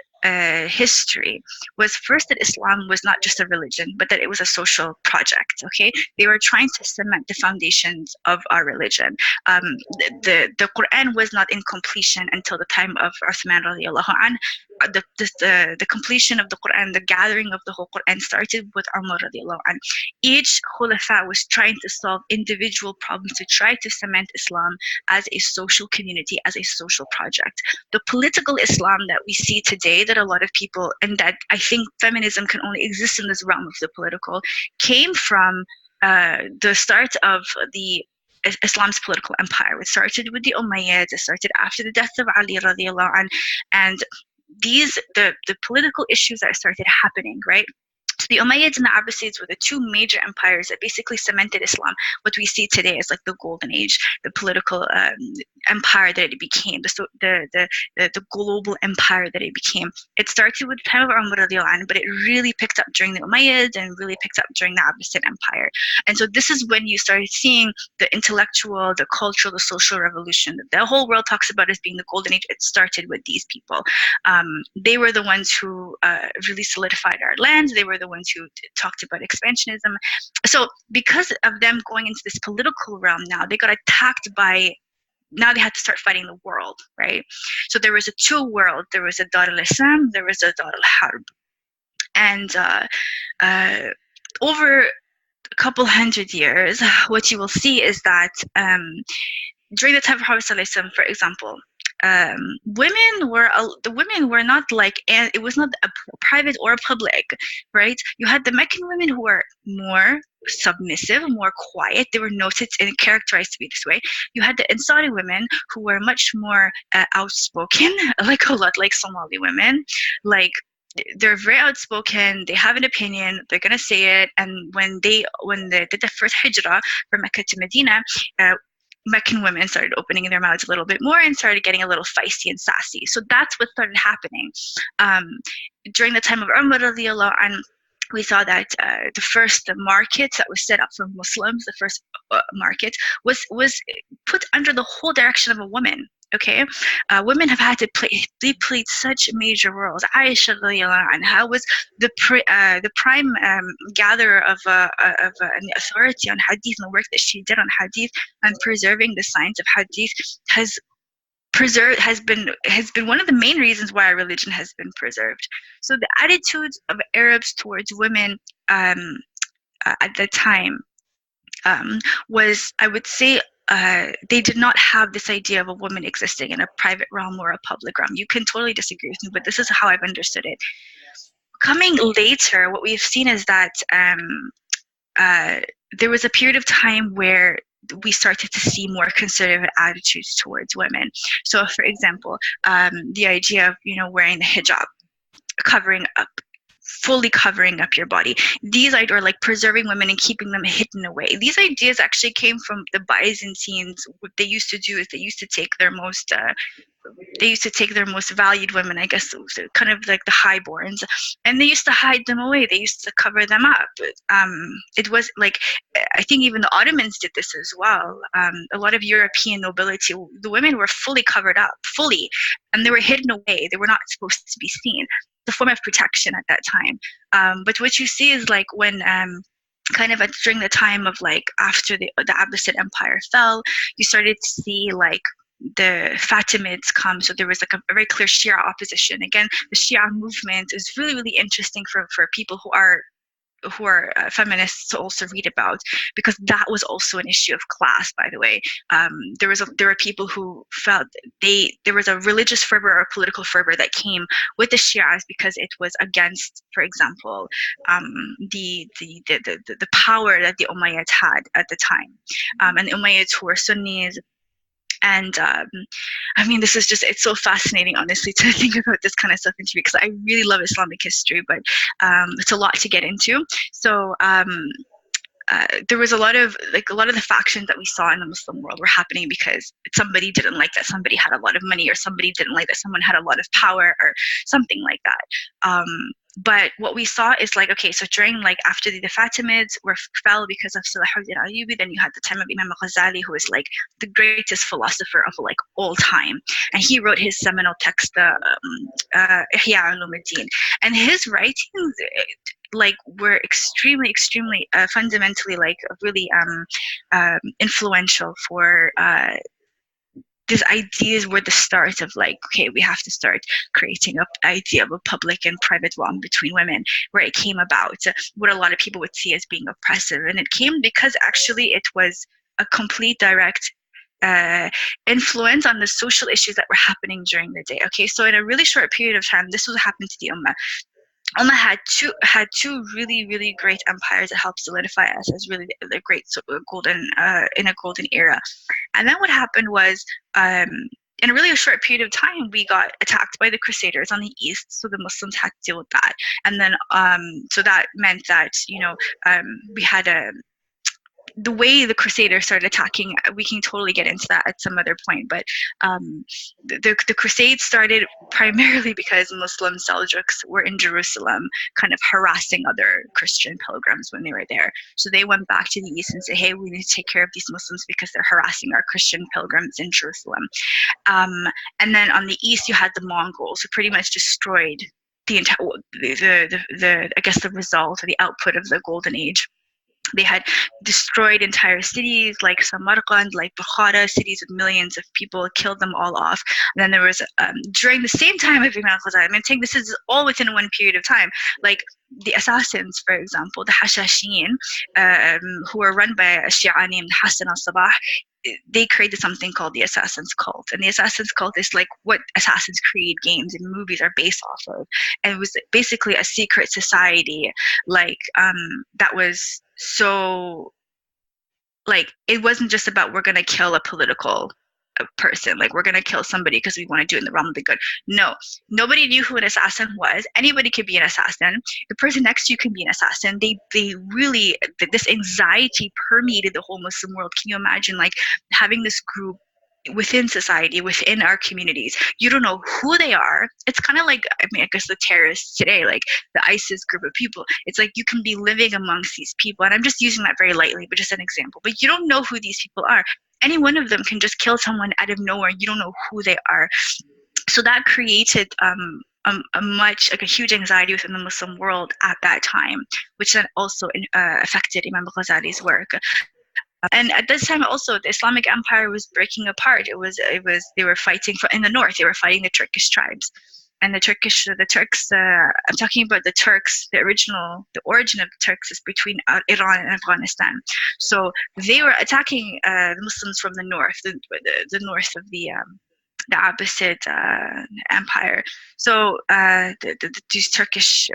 history was first that Islam was not just a religion, but that it was a social project. Okay, they were trying to cement the foundations of our religion. The Quran was not in completion until the time of Uthman radiallahu anh. The completion of the Quran, the gathering of the whole Quran started with Umar radiallahu anh. Each Khulafa was trying to solve individual problems to try to cement Islam as a social community, as a social project. The political Islam that we see today, that a lot of people, and that I think feminism can only exist in this realm of the political, came from the start of the Islam's political empire. It started with the Umayyads, it started after the death of Ali radiallahu anh, and the political issues that started happening, right? The Umayyads and the Abbasids were the two major empires that basically cemented Islam. What we see today is like the golden age, the political empire that it became, the global empire that it became. It started with the time of Umar radiallahu anhu, but it really picked up during the Umayyads and really picked up during the Abbasid Empire. And so this is when you started seeing the intellectual, the cultural, the social revolution that the whole world talks about as being the golden age. It started with these people. They were the ones who really solidified our lands. They were the ones who talked about expansionism. So because of them going into this political realm now, they got attacked by, now they had to start fighting the world, right? So there was a two world. There was a Dar al-Islam, there was a Dar al-Harb. And over a couple hundred years, what you will see is that during the time of Prophet ﷺ, for example, women were not like, and it was not a private or public, right? You had the Meccan women who were more submissive, more quiet. They were noted and characterized to be this way. You had the Ansari women who were much more outspoken, like a lot like Somali women, like they're very outspoken, they have an opinion, they're gonna say it. And when they did the first hijrah from Mecca to Medina, Meccan women started opening their mouths a little bit more and started getting a little feisty and sassy. So that's what started happening. During the time of Umar radiallahu anhu, we saw that the market that was set up for Muslims, the first market, was put under the whole direction of a woman. Okay, women have had to play such major roles. Aisha radiallahu anha was the prime gatherer of an authority on hadith, and the work that she did on hadith and preserving the science of hadith has been one of the main reasons why our religion has been preserved. So the attitudes of Arabs towards women at the time was, I would say, they did not have this idea of a woman existing in a private realm or a public realm. You can totally disagree with me, but this is how I've understood it. Coming later, what we've seen is that there was a period of time where we started to see more conservative attitudes towards women. So, for example, the idea of wearing the hijab, fully covering up your body. These ideas are like preserving women and keeping them hidden away. These ideas actually came from the Byzantines. What they used to do is they used to take their most valued women, I guess, kind of like the highborns, and they used to hide them away. They used to cover them up. It was like, I think even the Ottomans did this as well. A lot of European nobility, the women were fully covered up, and they were hidden away. They were not supposed to be seen. It's a form of protection at that time. But what you see is like when during the time of like after the Abbasid Empire fell, you started to see like the Fatimids come. So there was like a very clear Shia opposition. Again, the Shia movement is really, really interesting for people who are feminists to also read about, because that was also an issue of class, by the way. There were people who felt there was a religious fervor or a political fervor that came with the Shias because it was against, for example, the power that the Umayyads had at the time, and the Umayyads who were Sunnis. And I mean, this is just, it's so fascinating, honestly, to think about this kind of stuff into, because I really love Islamic history, but it's a lot to get into. So there was a lot of the factions that we saw in the Muslim world were happening because somebody didn't like that somebody had a lot of money, or somebody didn't like that someone had a lot of power, or something like that. But what we saw is like, okay, so during like after the Fatimids fell because of Salahuddin Ayyubi, then you had the time of Imam Ghazali, who is like the greatest philosopher of like all time, and he wrote his seminal text, Ihya Ulumuddin, and his writings like were extremely fundamentally like really influential for these ideas. Were the start of like, okay, we have to start creating an idea of a public and private realm between women, where it came about what a lot of people would see as being oppressive. And it came because actually it was a complete direct influence on the social issues that were happening during the day. Okay, so in a really short period of time, this was what happened to the Ummah. Ummah had two really, really great empires that helped solidify us as really the great golden in a golden era. And then what happened was in a really short period of time, we got attacked by the Crusaders on the east, so the Muslims had to deal with that. And then, so that meant that, we had the way the Crusaders started attacking, we can totally get into that at some other point, but the Crusades started primarily because Muslim Seljuks were in Jerusalem kind of harassing other Christian pilgrims when they were there. So they went back to the east and said, hey, we need to take care of these Muslims because they're harassing our Christian pilgrims in Jerusalem. And then on the east, you had the Mongols, who pretty much destroyed the entire, I guess the result or the output of the Golden Age. They had destroyed entire cities like Samarkand, like Bukhara, cities with millions of people, killed them all off. And then there was, during the same time of Imam Ghazali, I'm saying this is all within one period of time, like the assassins, for example, the Hashashin, who were run by a Shia named Hassan al-Sabah, they created something called the Assassin's Cult. And the Assassin's Cult is like what Assassin's Creed games and movies are based off of. And it was basically a secret society, like, that was so, like, it wasn't just about we're going to kill a political person, like we're going to kill somebody because we want to do it in the realm of the good. No, nobody knew who an assassin was. Anybody could be an assassin. The person next to you can be an assassin. They really, this anxiety permeated the whole Muslim world. Can you imagine, like, having this group within society, within our communities? You don't know who they are. It's kind of like, I mean, I guess the terrorists today, like the ISIS group of people. It's like you can be living amongst these people, and I'm just using that very lightly, but just an example. But you don't know who these people are. Any one of them can just kill someone out of nowhere. You don't know who they are. So that created a huge anxiety within the Muslim world at that time, which then also affected Imam Ghazali's work. And at this time also, the Islamic Empire was breaking apart. They were fighting in the north. They were fighting the Turkish tribes. And the Turks, I'm talking about the Turks, the origin of the Turks is between Iran and Afghanistan. So they were attacking the Muslims from the north, the north of the Abbasid Empire. So these Turkish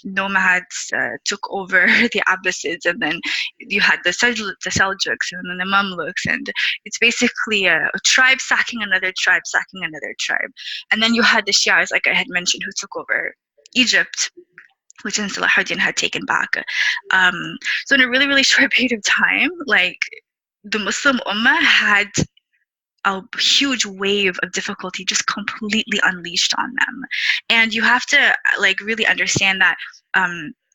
nomads took over the Abbasids, and then you had the Seljuks, and then the Mamluks, and it's basically a tribe sacking another tribe, and then you had the Shias, like I had mentioned, who took over Egypt, which then Salahuddin had taken back. So in a really, really short period of time, like, the Muslim Ummah had a huge wave of difficulty just completely unleashed on them. And you have to, like, really understand that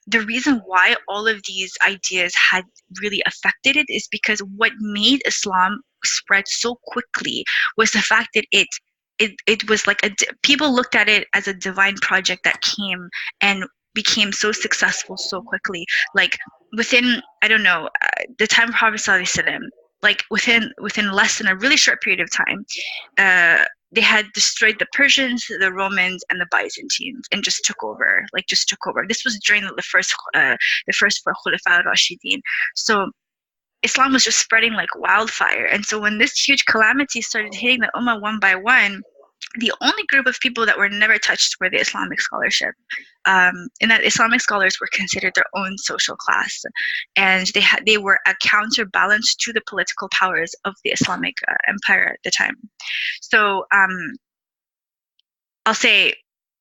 the reason why all of these ideas had really affected it is because what made Islam spread so quickly was the fact that it was like people looked at it as a divine project that came and became so successful so quickly. Like, within, I don't know, the time of Prophet ﷺ, like within less than a really short period of time, they had destroyed the Persians, the Romans, and the Byzantines, and just took over. This was during the first four Khulafa Rashidin. So Islam was just spreading like wildfire. And so when this huge calamity started hitting the Ummah one by one, the only group of people that were never touched were the Islamic scholarship. In that Islamic scholars were considered their own social class, and they were a counterbalance to the political powers of the Islamic empire at the time. So I'll say,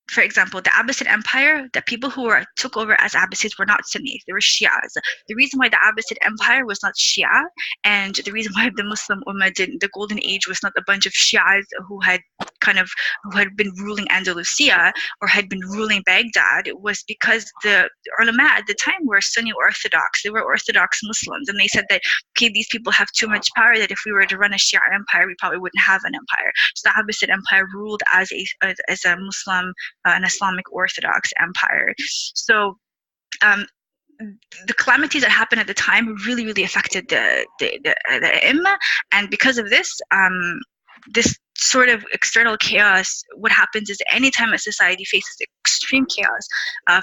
for example, the Abbasid Empire, the people who took over as Abbasids were not Sunnis, they were Shias. The reason why the Abbasid Empire was not Shia, and the reason why the Muslim Ummah the Golden Age was not a bunch of Shias who had been ruling Andalusia or had been ruling Baghdad, was because the ulama at the time were Sunni Orthodox. They were Orthodox Muslims, and they said that, okay, these people have too much power, that if we were to run a Shia empire, we probably wouldn't have an empire. So the Abbasid Empire ruled as a Muslim, an Islamic Orthodox empire. So the calamities that happened at the time really, really affected the Imma, and because of this, this sort of external chaos, what happens is anytime a society faces extreme chaos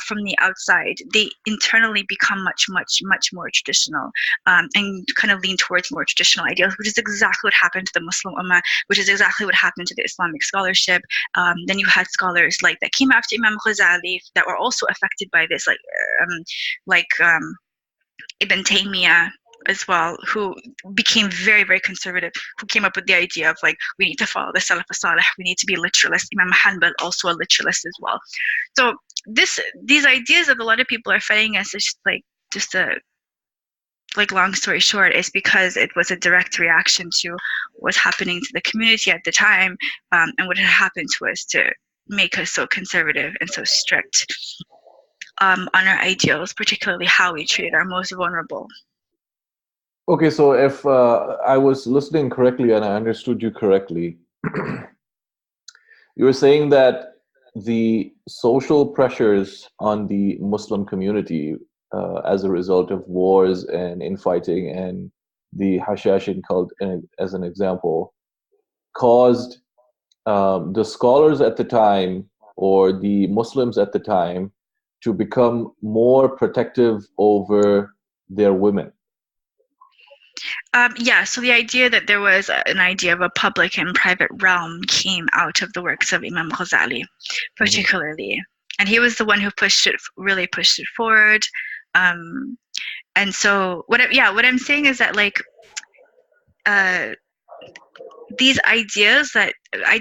from the outside, they internally become much, much, much more traditional, and kind of lean towards more traditional ideals, which is exactly what happened to the Muslim Ummah, which is exactly what happened to the Islamic scholarship. Then you had scholars like that came after Imam Ghazali that were also affected by this, like Ibn Taymiyyah, as well, who became very, very conservative, who came up with the idea of like, we need to follow the Salaf as-Salih, we need to be literalist. Imam Hanbal, also a literalist as well. So these ideas that a lot of people are fighting us is just a long story short, is because it was a direct reaction to what was happening to the community at the time, and what had happened to us to make us so conservative and so strict on our ideals, particularly how we treated our most vulnerable. Okay, so if I was listening correctly and I understood you correctly, you were saying that the social pressures on the Muslim community as a result of wars and infighting and the Hashashin cult, as an example, caused the scholars at the time or the Muslims at the time to become more protective over their women. Yeah, so the idea that there was an idea of a public and private realm came out of the works of Imam Ghazali, particularly. And he was the one who really pushed it forward. And so what I'm saying is that like these ideas that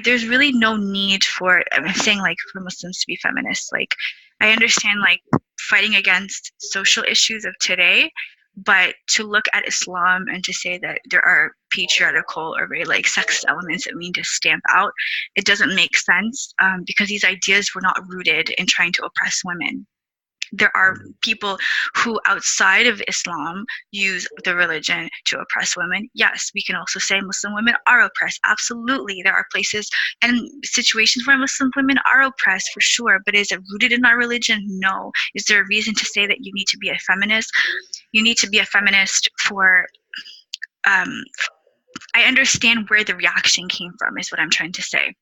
there's really no need for, I'm saying like for Muslims to be feminists. Like I understand like fighting against social issues of today, but to look at Islam and to say that there are patriarchal or very like sexist elements that we need to stamp out, it doesn't make sense, because these ideas were not rooted in trying to oppress women. There are people who outside of Islam use the religion to oppress women. Yes, we can also say Muslim women are oppressed. Absolutely. There are places and situations where Muslim women are oppressed for sure, but is it rooted in our religion? No. Is there a reason to say that you need to be a feminist? You need to be a feminist for, I understand where the reaction came from, is what I'm trying to say.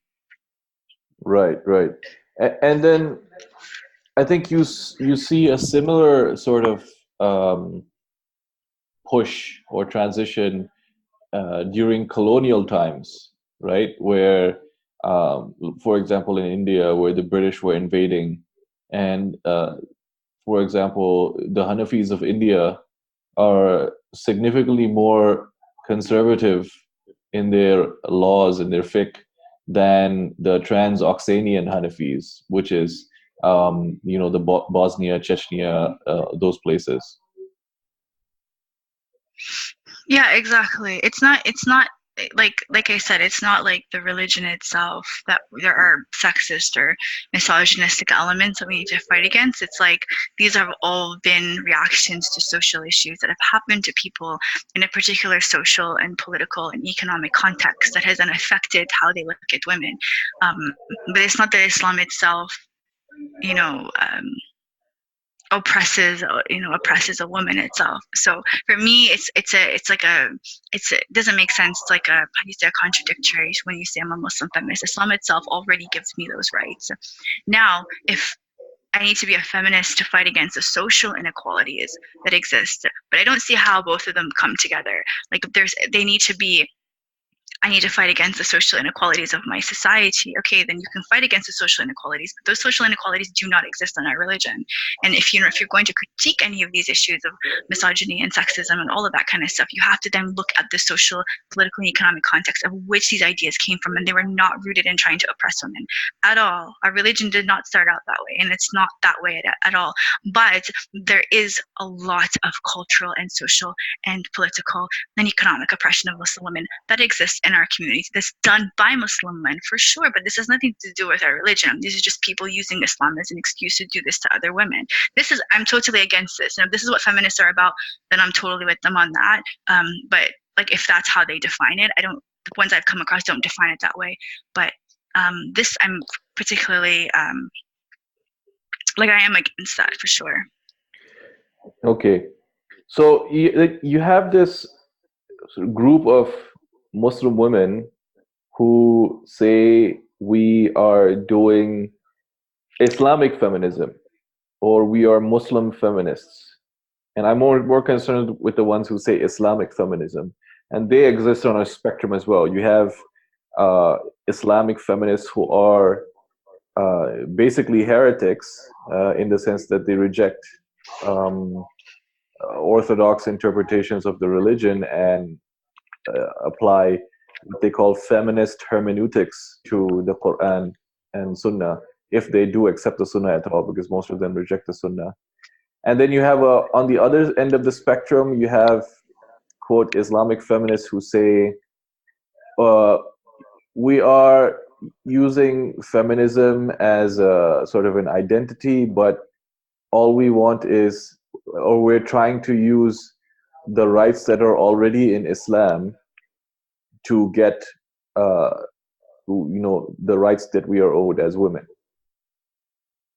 Right. And then I think you see a similar sort of push or transition during colonial times, right? Where, for example, in India, where the British were invading, and for example, the Hanafis of India are significantly more conservative in their laws and their fiqh than the Transoxanian Hanafis, which is the Bosnia, Chechnya, those places. Yeah, exactly. It's not like I said, it's not like the religion itself that there are sexist or misogynistic elements that we need to fight against. It's like these have all been reactions to social issues that have happened to people in a particular social and political and economic context that has then affected how they look at women. But it's not that Islam itself, oppresses a woman itself. So for me, it doesn't make sense. It's like how do you say, a contradictory when you say I'm a Muslim feminist. Islam itself already gives me those rights. Now, if I need to be a feminist to fight against the social inequalities that exist, but I don't see how both of them come together. Like I need to fight against the social inequalities of my society. Okay, then you can fight against the social inequalities, but those social inequalities do not exist in our religion. And if you're going to critique any of these issues of misogyny and sexism and all of that kind of stuff, you have to then look at the social, political, and economic context of which these ideas came from, and they were not rooted in trying to oppress women at all. Our religion did not start out that way, and it's not that way at all. But there is a lot of cultural and social and political and economic oppression of Muslim women that exists in our communities. That's done by Muslim men for sure, but this has nothing to do with our religion. These are just people using Islam as an excuse to do this to other women. I'm totally against this. And if this is what feminists are about, then I'm totally with them on that. But like, if that's how they define it, the ones I've come across don't define it that way. But this, I'm particularly I am against that for sure. Okay, so you have this group of Muslim women who say we are doing Islamic feminism or we are Muslim feminists. And I'm more concerned with the ones who say Islamic feminism. And they exist on a spectrum as well. You have Islamic feminists who are basically heretics in the sense that they reject orthodox interpretations of the religion and apply what they call feminist hermeneutics to the Quran and Sunnah, if they do accept the Sunnah at all, because most of them reject the Sunnah. And then you have on the other end of the spectrum, you have, quote, Islamic feminists who say, we are using feminism as a sort of an identity, but all we want is, or we're trying to use the rights that are already in Islam to get, the rights that we are owed as women.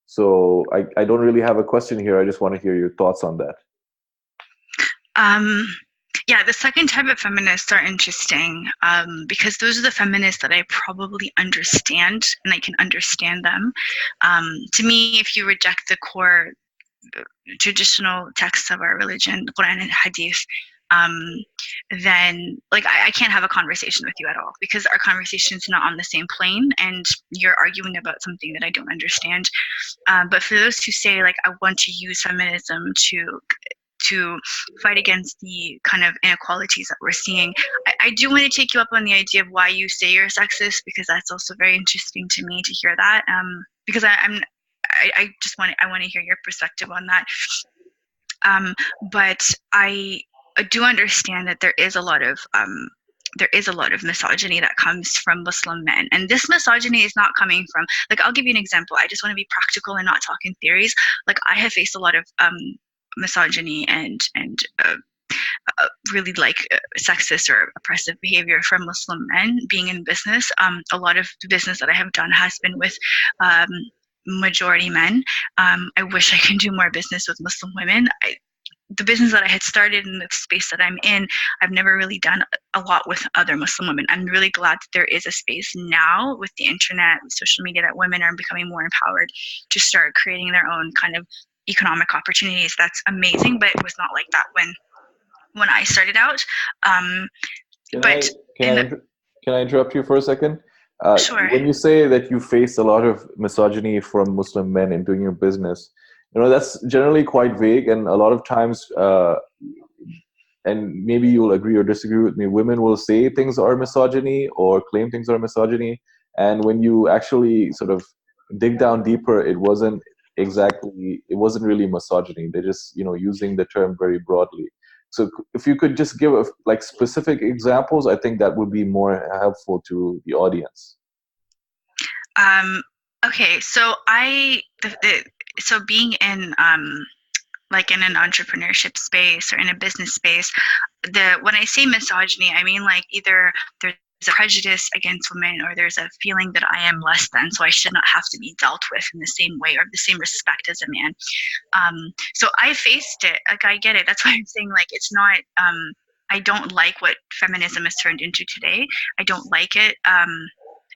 So I don't really have a question here. I just want to hear your thoughts on that. Yeah, the second type of feminists are interesting because those are the feminists that I probably understand and I can understand them. To me, if you reject the core traditional texts of our religion, Quran and Hadith, then like I can't have a conversation with you at all because our conversation is not on the same plane and you're arguing about something that I don't understand. But for those who say like I want to use feminism to fight against the kind of inequalities that we're seeing, I do want to take you up on the idea of why you say you're sexist, because that's also very interesting to me to hear that. Because I want to hear your perspective on that. But I do understand that there is a lot of misogyny that comes from Muslim men. And this misogyny is not coming from, like, I'll give you an example. I just want to be practical and not talk in theories. Like, I have faced a lot of misogyny and really sexist or oppressive behavior from Muslim men being in business. A lot of the business that I have done has been with majority men. I wish I could do more business with Muslim women. The business that I had started in the space that I'm in, I've never really done a lot with other Muslim women. I'm really glad that there is a space now with the internet, with social media, that women are becoming more empowered to start creating their own kind of economic opportunities. That's amazing, but it was not like that when I started out. Can I interrupt you for a second? Sure. When you say that you face a lot of misogyny from Muslim men in doing your business, that's generally quite vague, and a lot of times, and maybe you'll agree or disagree with me, women will say things are misogyny or claim things are misogyny, and when you actually sort of dig down deeper, it wasn't really misogyny. They're just using the term very broadly. So if you could just give specific examples, I think that would be more helpful to the audience. Okay, so so being in in an entrepreneurship space or in a business space, when I say misogyny, I mean like either there's a prejudice against women or there's a feeling that I am less than, so I should not have to be dealt with in the same way or the same respect as a man. So I faced it. Like, I get it. That's why I'm saying like it's not. I don't like what feminism has turned into today. I don't like it.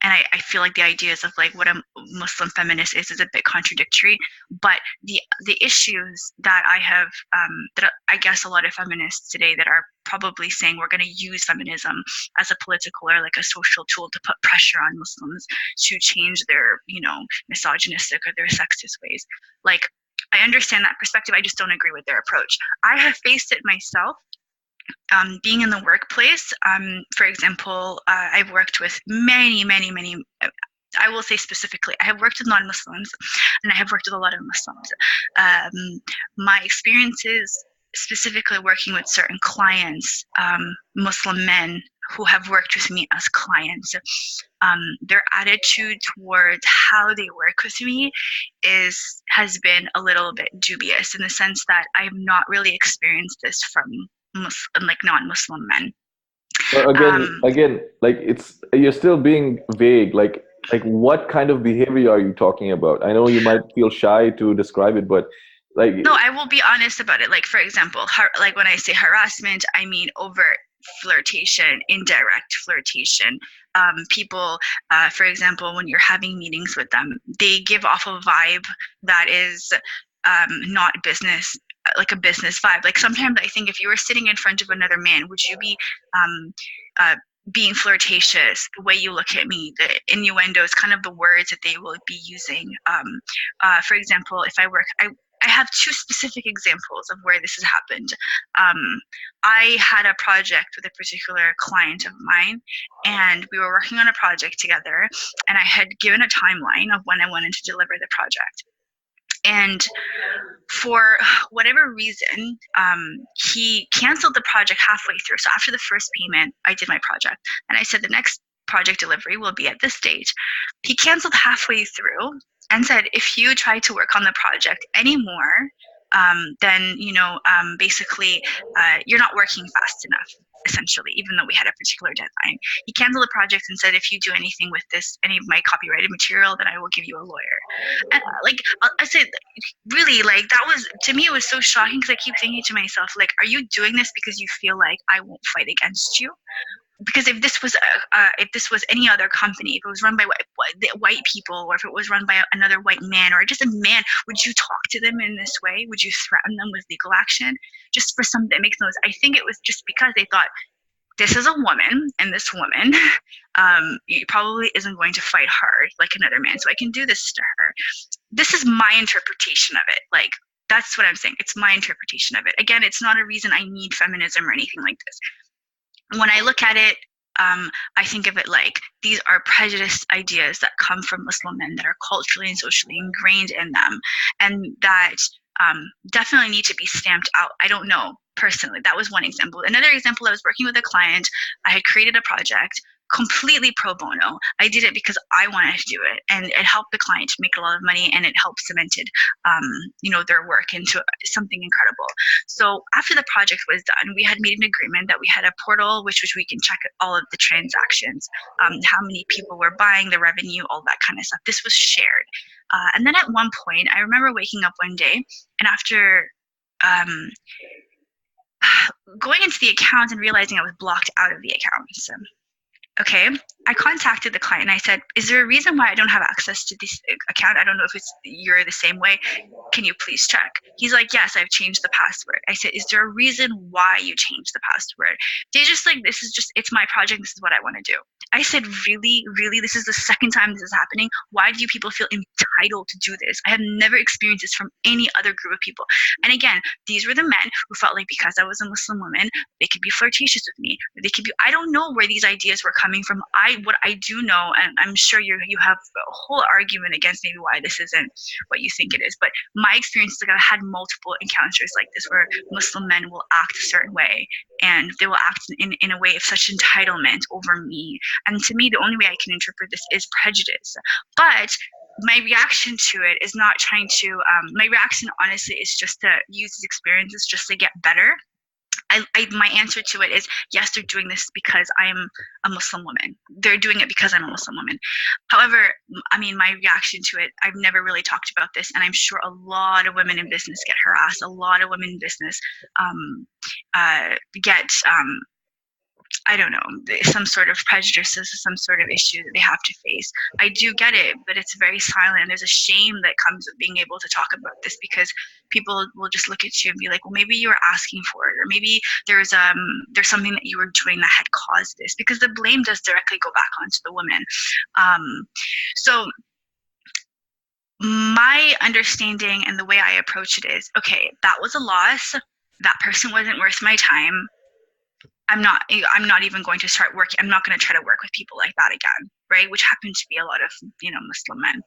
And I feel like the ideas of like what a Muslim feminist is a bit contradictory. But the issues that I have, that I guess a lot of feminists today that are probably saying we're going to use feminism as a political or like a social tool to put pressure on Muslims to change their, misogynistic or their sexist ways. Like, I understand that perspective. I just don't agree with their approach. I have faced it myself. Being in the workplace, for example, I've worked with many, I will say specifically, I have worked with non-Muslims and I have worked with a lot of Muslims. My experiences specifically working with certain clients, Muslim men who have worked with me as clients, their attitude towards how they work with me has been a little bit dubious, in the sense that I've not really experienced this from non-Muslim men. But again, like you're still being vague. Like what kind of behavior are you talking about? I know you might feel shy to describe it, but like. No, I will be honest about it. Like, for example, like when I say harassment, I mean overt flirtation, indirect flirtation. People, for example, when you're having meetings with them, they give off a vibe that is not business, like a business vibe. Like, sometimes I think if you were sitting in front of another man, would you be being flirtatious? The way you look at me, the innuendos, kind of the words that they will be using. For example, if I have two specific examples of where this has happened. I had a project with a particular client of mine, and we were working on a project together, and I had given a timeline of when I wanted to deliver the project. And for whatever reason, he canceled the project halfway through. So after the first payment, I did my project, and I said the next project delivery will be at this stage. He canceled halfway through and said, if you try to work on the project anymore, then, basically you're not working fast enough, essentially, even though we had a particular deadline. He canceled the project and said, if you do anything with this, any of my copyrighted material, then I will give you a lawyer. And I said, really, that was, to me, it was so shocking, because I keep thinking to myself, are you doing this because you feel like I won't fight against you? Because if this was any other company, if it was run by white people, or if it was run by another white man, or just a man, would you talk to them in this way? Would you threaten them with legal action just for something that makes no sense? I think it was just because they thought, this is a woman, and this woman probably isn't going to fight hard like another man, so I can do this to her. This is my interpretation of it. That's what I'm saying. It's my interpretation of it. Again, it's not a reason I need feminism or anything like this. When I look at it, I think of it like these are prejudiced ideas that come from Muslim men that are culturally and socially ingrained in them, and that definitely need to be stamped out. I don't know, personally. That was one example. Another example, I was working with a client. I had created a project completely pro bono. I did it because I wanted to do it, and it helped the client make a lot of money, and it helped cemented, their work into something incredible. So after the project was done, we had made an agreement that we had a portal which we can check all of the transactions, how many people were buying, the revenue, all that kind of stuff. This was shared. And then at one point, I remember waking up one day, and after going into the account and realizing I was blocked out of the account. So, okay, I contacted the client and I said, is there a reason why I don't have access to this account? I don't know if you're the same way. Can you please check? He's like, yes, I've changed the password. I said, is there a reason why you changed the password? They just it's my project. This is what I want to do. I said, really, this is the second time this is happening. Why do you people feel entitled to do this? I have never experienced this from any other group of people. And again, these were the men who felt like because I was a Muslim woman, they could be flirtatious with me. They could be, I don't know where these ideas were coming from. What I do know, and I'm sure you have a whole argument against maybe why this isn't what you think it is, but my experience is I've had multiple encounters like this where Muslim men will act a certain way, and they will act in a way of such entitlement over me. And to me, the only way I can interpret this is prejudice. But my reaction to it is not trying to, my reaction honestly is just to use these experiences just to get better. My answer to it is, yes, they're doing this because I'm a Muslim woman. They're doing it because I'm a Muslim woman. However, my reaction to it, I've never really talked about this, and I'm sure a lot of women in business get harassed. A lot of women in business get I don't know, some sort of prejudices, some sort of issue that they have to face. I do get it, but it's very silent. And there's a shame that comes with being able to talk about this, because people will just look at you and be like, well, maybe you were asking for it, or maybe there's something that you were doing that had caused this, because the blame does directly go back onto the woman. So my understanding and the way I approach it is, okay, that was a loss. That person wasn't worth my time. I'm not even going to start working. I'm not going to try to work with people like that again, right? Which happen to be a lot of, Muslim men.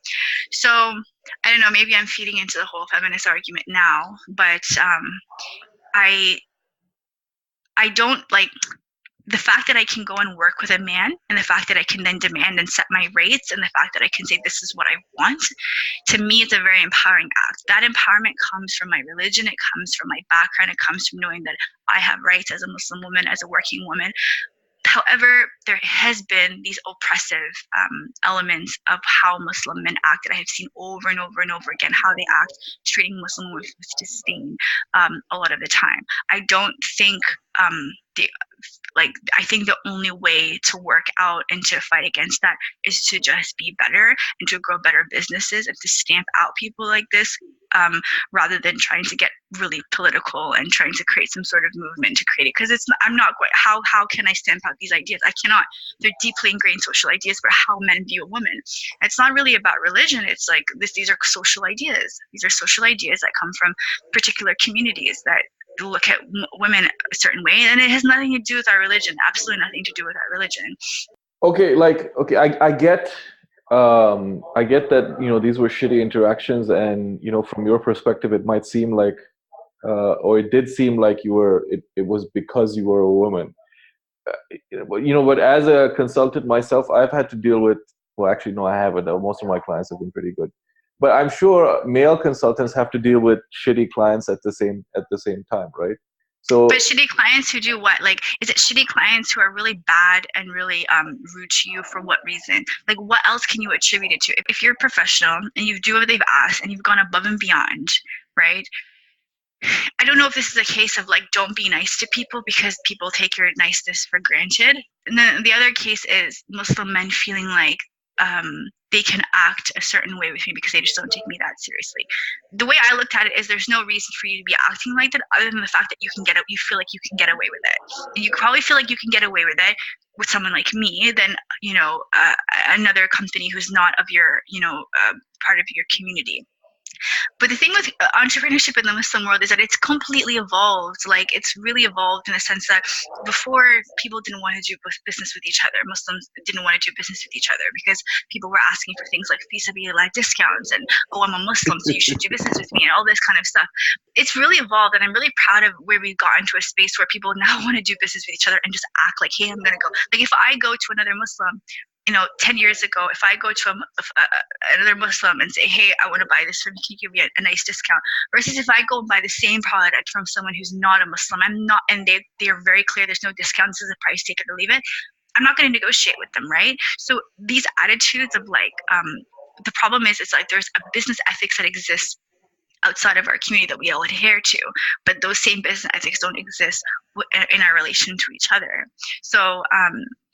So I don't know, maybe I'm feeding into the whole feminist argument now, but I don't like the fact that I can go and work with a man, and the fact that I can then demand and set my rates, and the fact that I can say this is what I want. To me, it's a very empowering act. That empowerment comes from my religion. It comes from my background. It comes from knowing that I have rights as a Muslim woman, as a working woman. However, there has been these oppressive elements of how Muslim men act that I have seen over and over and over again, how they act, treating Muslim women with disdain a lot of the time. I don't think I think the only way to work out and to fight against that is to just be better and to grow better businesses and to stamp out people like this, rather than trying to get really political and trying to create some sort of movement to create it, because I'm not going, how can I stamp out these ideas? I cannot. They're deeply ingrained social ideas for how men view a woman. It's not really about religion. It's like these are social ideas. These are social ideas that come from particular communities that look at women a certain way, and it has nothing to do with our religion. Absolutely nothing to do with our religion. Okay, I get that, these were shitty interactions, and from your perspective it might seem like or it did seem like it was because you were a woman. But as a consultant myself, I've had to deal with, well, actually no, I haven't. Most of my clients have been pretty good, but I'm sure male consultants have to deal with shitty clients at the same time, right? So, but shitty clients who do what? Like, is it shitty clients who are really bad and really rude to you for what reason? Like, what else can you attribute it to? If you're a professional and you do what they've asked and you've gone above and beyond, right? I don't know if this is a case of like, don't be nice to people because people take your niceness for granted. And then the other case is Muslim men feeling like they can act a certain way with me because they just don't take me that seriously. The way I looked at it is there's no reason for you to be acting like that other than the fact that you feel like you can get away with it. And you probably feel like you can get away with it with someone like me than, another company who's not of your, part of your community. But the thing with entrepreneurship in the Muslim world is that it's completely evolved. Like, it's really evolved in the sense that before, people didn't want to do business with each other. Muslims didn't want to do business with each other because people were asking for things like fi sabilillah discounts and, oh, I'm a Muslim, so you should do business with me, and all this kind of stuff. It's really evolved, and I'm really proud of where we've gotten to a space where people now want to do business with each other and just act like, hey, I'm going to go. Like, if I go to another Muslim, 10 years ago, if I go to another Muslim and say, hey, I want to buy this from you, can you give me a nice discount? Versus if I go and buy the same product from someone who's not a Muslim, and they are very clear, there's no discounts, this is a price, take it or leave it, I'm not going to negotiate with them, right? So these attitudes of like, the problem is, it's like there's a business ethics that exists outside of our community that we all adhere to, but those same business ethics don't exist in our relation to each other. So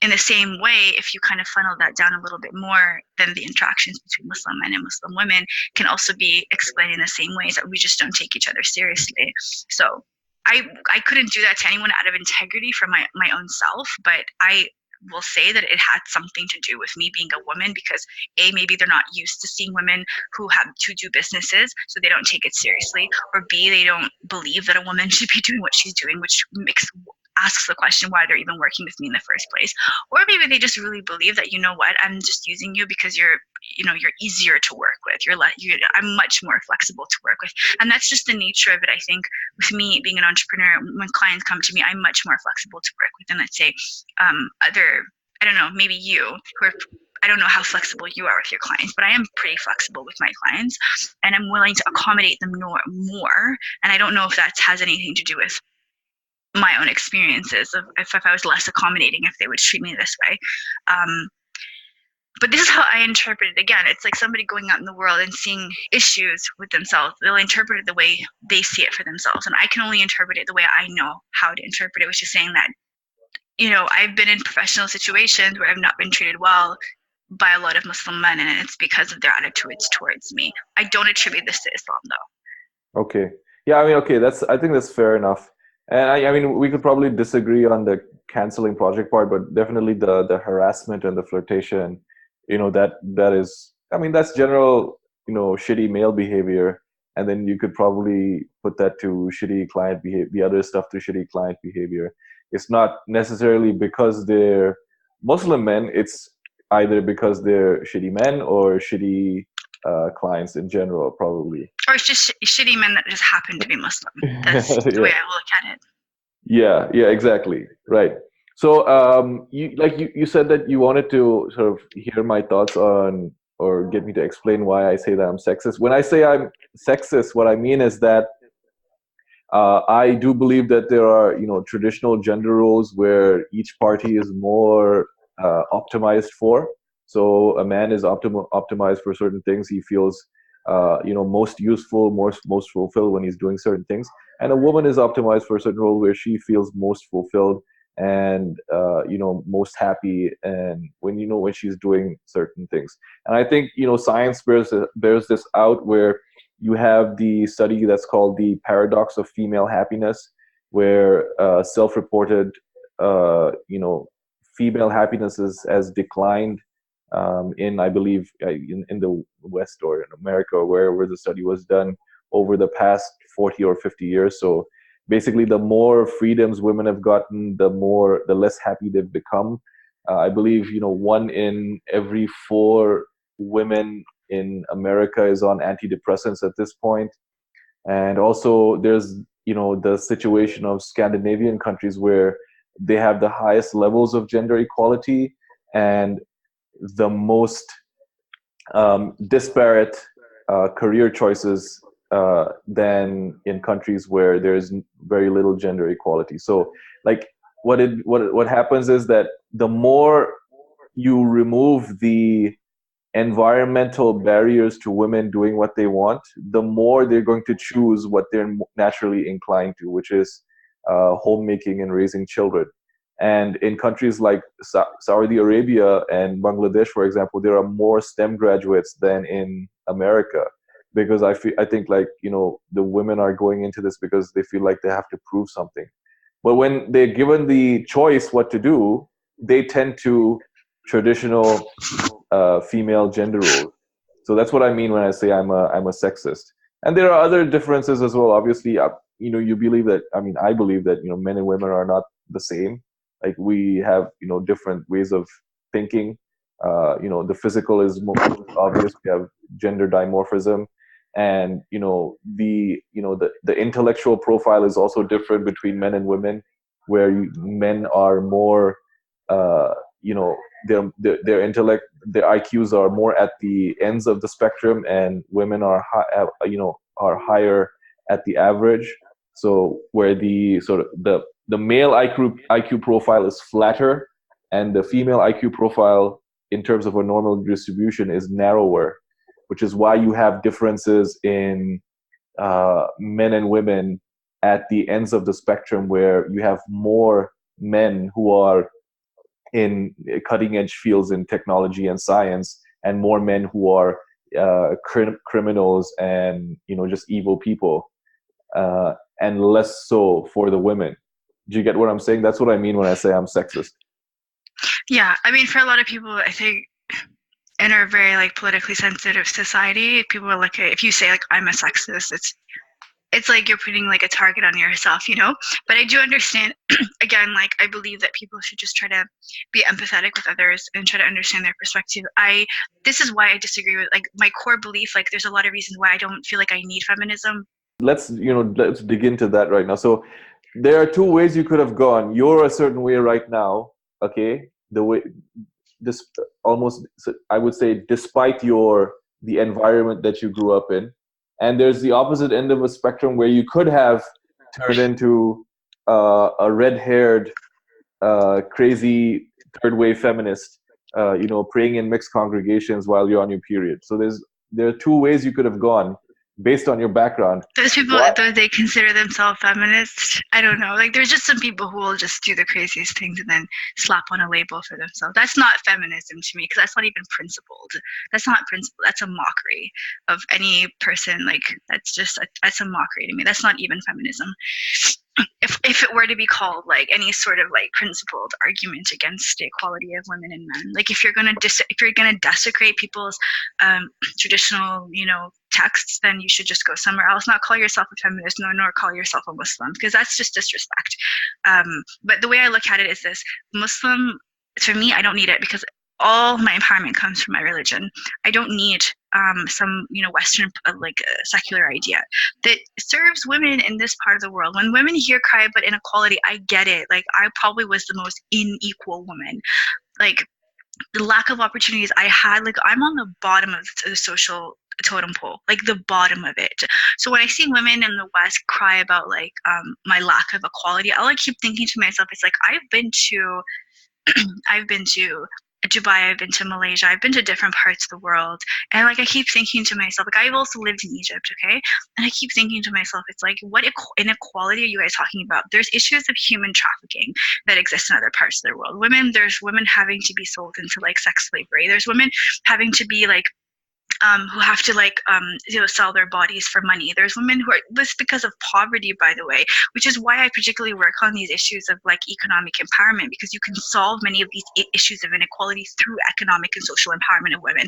in the same way, if you kind of funnel that down a little bit more, then the interactions between Muslim men and Muslim women can also be explained in the same ways that we just don't take each other seriously. So I couldn't do that to anyone out of integrity for my own self, but I will say that it had something to do with me being a woman because A, maybe they're not used to seeing women who have to do businesses, so they don't take it seriously, or B, they don't believe that a woman should be doing what she's doing, which asks the question why they're even working with me in the first place. Or maybe they just really believe that, you know what, I'm just using you because you're easier to work with. I'm much more flexible to work with. And that's just the nature of it. I think with me being an entrepreneur, when clients come to me, I'm much more flexible to work with than, let's say, I don't know, maybe you, I don't know how flexible you are with your clients, but I am pretty flexible with my clients, and I'm willing to accommodate them more. And I don't know if that has anything to do with my own experiences of if I was less accommodating, if they would treat me this way. But this is how I interpret it. Again, it's like somebody going out in the world and seeing issues with themselves. They'll interpret it the way they see it for themselves. And I can only interpret it the way I know how to interpret it, which is saying that, I've been in professional situations where I've not been treated well by a lot of Muslim men, and it's because of their attitudes towards me. I don't attribute this to Islam, though. Okay. Yeah, I think that's fair enough. And we could probably disagree on the canceling project part, but definitely the harassment and the flirtation, that is, that's general, shitty male behavior. And then you could probably put that to shitty client behavior, the other stuff to shitty client behavior. It's not necessarily because they're Muslim men, it's either because they're shitty men or shitty clients in general, probably. Or it's just shitty men that just happen to be Muslim. That's the way I look at it. Yeah, exactly. Right. So you said that you wanted to sort of hear my thoughts on, or get me to explain why I say that I'm sexist. When I say I'm sexist, what I mean is that I do believe that there are, traditional gender roles where each party is more optimized for. So a man is optimized for certain things. He feels, most useful, most fulfilled when he's doing certain things. And a woman is optimized for a certain role where she feels most fulfilled and, most happy, and when she's doing certain things. And I think, science bears this out, where you have the study that's called the paradox of female happiness, where self-reported, female happiness has declined in, I believe, in the West or in America, or wherever the study was done over the past 40 or 50 years. So basically, the more freedoms women have gotten, the less happy they've become. I believe, 1 in every 4 women in America is on antidepressants at this point. And also there's, the situation of Scandinavian countries where they have the highest levels of gender equality and the most disparate career choices than in countries where there's very little gender equality. So like what happens is that the more you remove the environmental barriers to women doing what they want, the more they're going to choose what they're naturally inclined to, which is homemaking and raising children. And in countries like Saudi Arabia and Bangladesh, for example, there are more STEM graduates than in America, because I think like, the women are going into this because they feel like they have to prove something. But when they're given the choice what to do, they tend to traditional female gender roles. So that's what I mean when I say I'm a sexist. And there are other differences as well. Obviously, you believe that. I mean, I believe that men and women are not the same. Like we have different ways of thinking. The physical is most obvious. We have gender dimorphism, and the intellectual profile is also different between men and women, where men are more their intellect, their IQs are more at the ends of the spectrum, and women are are higher at the average. So where the sort of the male IQ profile is flatter, and the female IQ profile in terms of a normal distribution is narrower, which is why you have differences in men and women at the ends of the spectrum, where you have more men who are in cutting edge fields in technology and science, and more men who are criminals and just evil people, and less so for the women. Do you get what I'm saying? That's what I mean when I say I'm sexist. Yeah, I mean, for a lot of people, I think in our very like politically sensitive society, people are like, if you say like I'm a sexist, it's like you're putting like a target on yourself, But I do understand, again, like I believe that people should just try to be empathetic with others and try to understand their perspective. This is why I disagree with like my core belief. Like there's a lot of reasons why I don't feel like I need feminism. Let's dig into that right now. So there are 2 ways you could have gone. You're a certain way right now, okay? The way this almost, I would say, despite the environment that you grew up in. And there's the opposite end of a spectrum where you could have turned into a red-haired, crazy third-wave feminist, praying in mixed congregations while you're on your period. So there are 2 ways you could have gone based on your background. Those people, though they consider themselves feminists, I don't know. Like there's just some people who will just do the craziest things and then slap on a label for themselves. That's not feminism to me, because that's not even principled. That's not principled. That's a mockery of any person. Like that's a mockery to me. That's not even feminism. If it were to be called like any sort of like principled argument against the equality of women and men, like if you're gonna desecrate people's traditional texts, then you should just go somewhere else. Not call yourself a feminist, nor call yourself a Muslim, because that's just disrespect. But the way I look at it is this: Muslim, for me, I don't need it, because all my empowerment comes from my religion. I don't need some Western secular idea that serves women in this part of the world. When women here cry about inequality, I get it. Like I probably was the most unequal woman. Like the lack of opportunities I had, like I'm on the bottom of the social totem pole, like the bottom of it. So when I see women in the West cry about like my lack of equality, I'll like keep thinking to myself, it's like I've been to Dubai, I've been to Malaysia, I've been to different parts of the world, and like I keep thinking to myself, like I've also lived in Egypt, okay, and I keep thinking to myself, it's like, what inequality are you guys talking about? There's issues of human trafficking that exist in other parts of the world. There's women having to be sold into like sex slavery. There's women having to be like who have to sell their bodies for money. There's women who are this because of poverty, by the way, which is why I particularly work on these issues of like economic empowerment, because you can solve many of these issues of inequality through economic and social empowerment of women,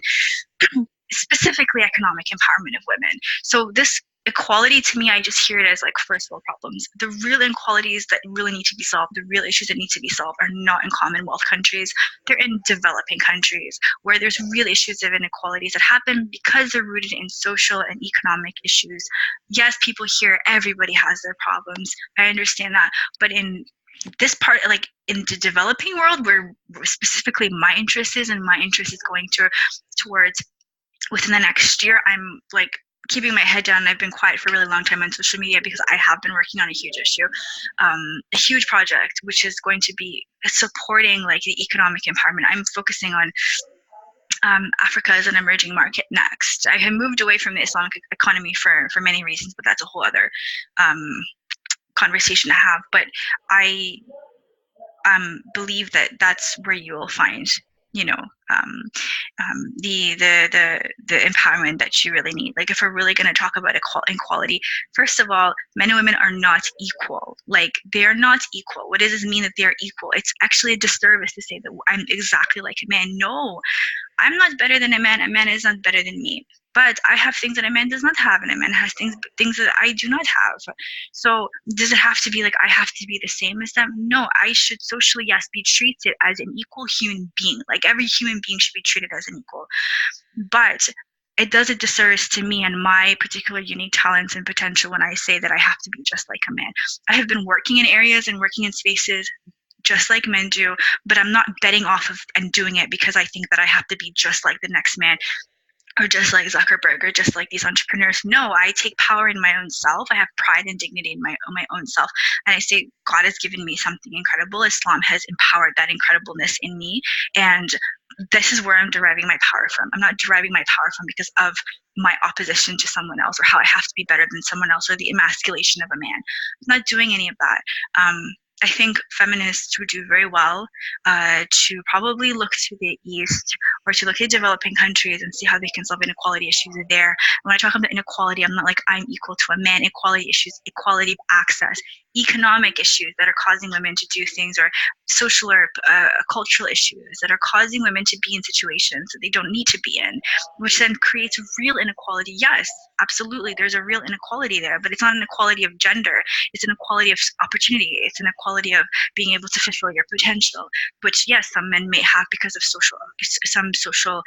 specifically economic empowerment of women. So this equality, to me, I just hear it as like first world problems. The real inequalities that really need to be solved, the real issues that need to be solved, are not in Commonwealth countries. They're in developing countries where there's real issues of inequalities that happen because they're rooted in social and economic issues. Yes, people here, everybody has their problems. I understand that. But in this part, like in the developing world, where specifically my interest is, and my interest is going towards within the next year, I'm like keeping my head down. I've been quiet for a really long time on social media because I have been working on a huge issue, a huge project, which is going to be supporting like the economic empowerment. I'm focusing on Africa as an emerging market next. I have moved away from the Islamic economy for many reasons, but that's a whole other conversation to have. But I believe that that's where you will find, you know, the empowerment that you really need. Like if we're really going to talk about equality, first of all, men and women are not equal. Like they are not equal. What does it mean that they are equal? It's actually a disservice to say that I'm exactly like a man. No, I'm not better than a man. A man is not better than me. But I have things that a man does not have, and a man has things that I do not have. So does it have to be like I have to be the same as them? No, I should socially, yes, be treated as an equal human being. Like every human being should be treated as an equal. But it does a disservice to me and my particular unique talents and potential when I say that I have to be just like a man. I have been working in areas and working in spaces just like men do, but I'm not betting off of and doing it because I think that I have to be just like the next man, or just like Zuckerberg, or just like these entrepreneurs. No, I take power in my own self. I have pride and dignity in my own self. And I say, God has given me something incredible. Islam has empowered that incredibleness in me. And this is where I'm deriving my power from. I'm not deriving my power from because of my opposition to someone else, or how I have to be better than someone else, or the emasculation of a man. I'm not doing any of that. I think feminists would do very well to probably look to the East, or to look at developing countries and see how they can solve inequality issues there. When I talk about inequality, I'm not like I'm equal to a man. Equality issues, equality of access, economic issues that are causing women to do things, or social or cultural issues that are causing women to be in situations that they don't need to be in, which then creates real inequality. Yes, absolutely, there's a real inequality there, but it's not an equality of gender. It's an equality of opportunity. It's an equality of being able to fulfill your potential, which yes, some men may have because of some social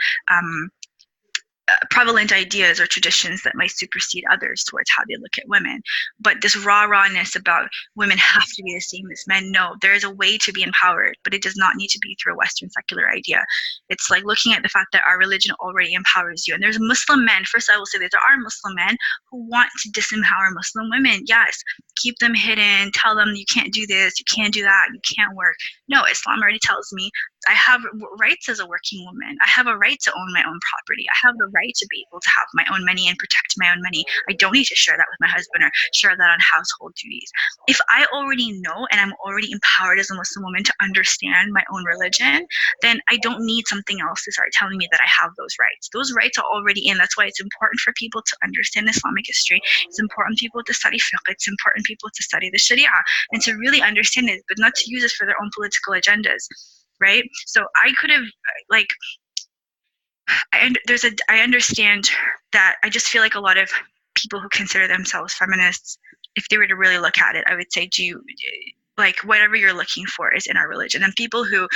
prevalent ideas or traditions that might supersede others towards how they look at women. But this rawness about women have to be the same as men, no, there is a way to be empowered, but it does not need to be through a Western secular idea. It's like looking at the fact that our religion already empowers you. And there's Muslim men, first I will say that there are Muslim men who want to disempower Muslim women. Yes, keep them hidden, tell them you can't do this, you can't do that, you can't work. No, Islam already tells me I have rights as a working woman. I have a right to own my own property. I have the right to be able to have my own money and protect my own money. I don't need to share that with my husband or share that on household duties. If I already know and I'm already empowered as a Muslim woman to understand my own religion, then I don't need something else to start telling me that I have those rights. Those rights are already in. That's why it's important for people to understand Islamic history. It's important for people to study fiqh. It's important for people to study the Sharia and to really understand it, but not to use it for their own political agendas. Right? So I could have I understand that. I just feel like a lot of people who consider themselves feminists, if they were to really look at it, I would say, like whatever you're looking for is in our religion. And people who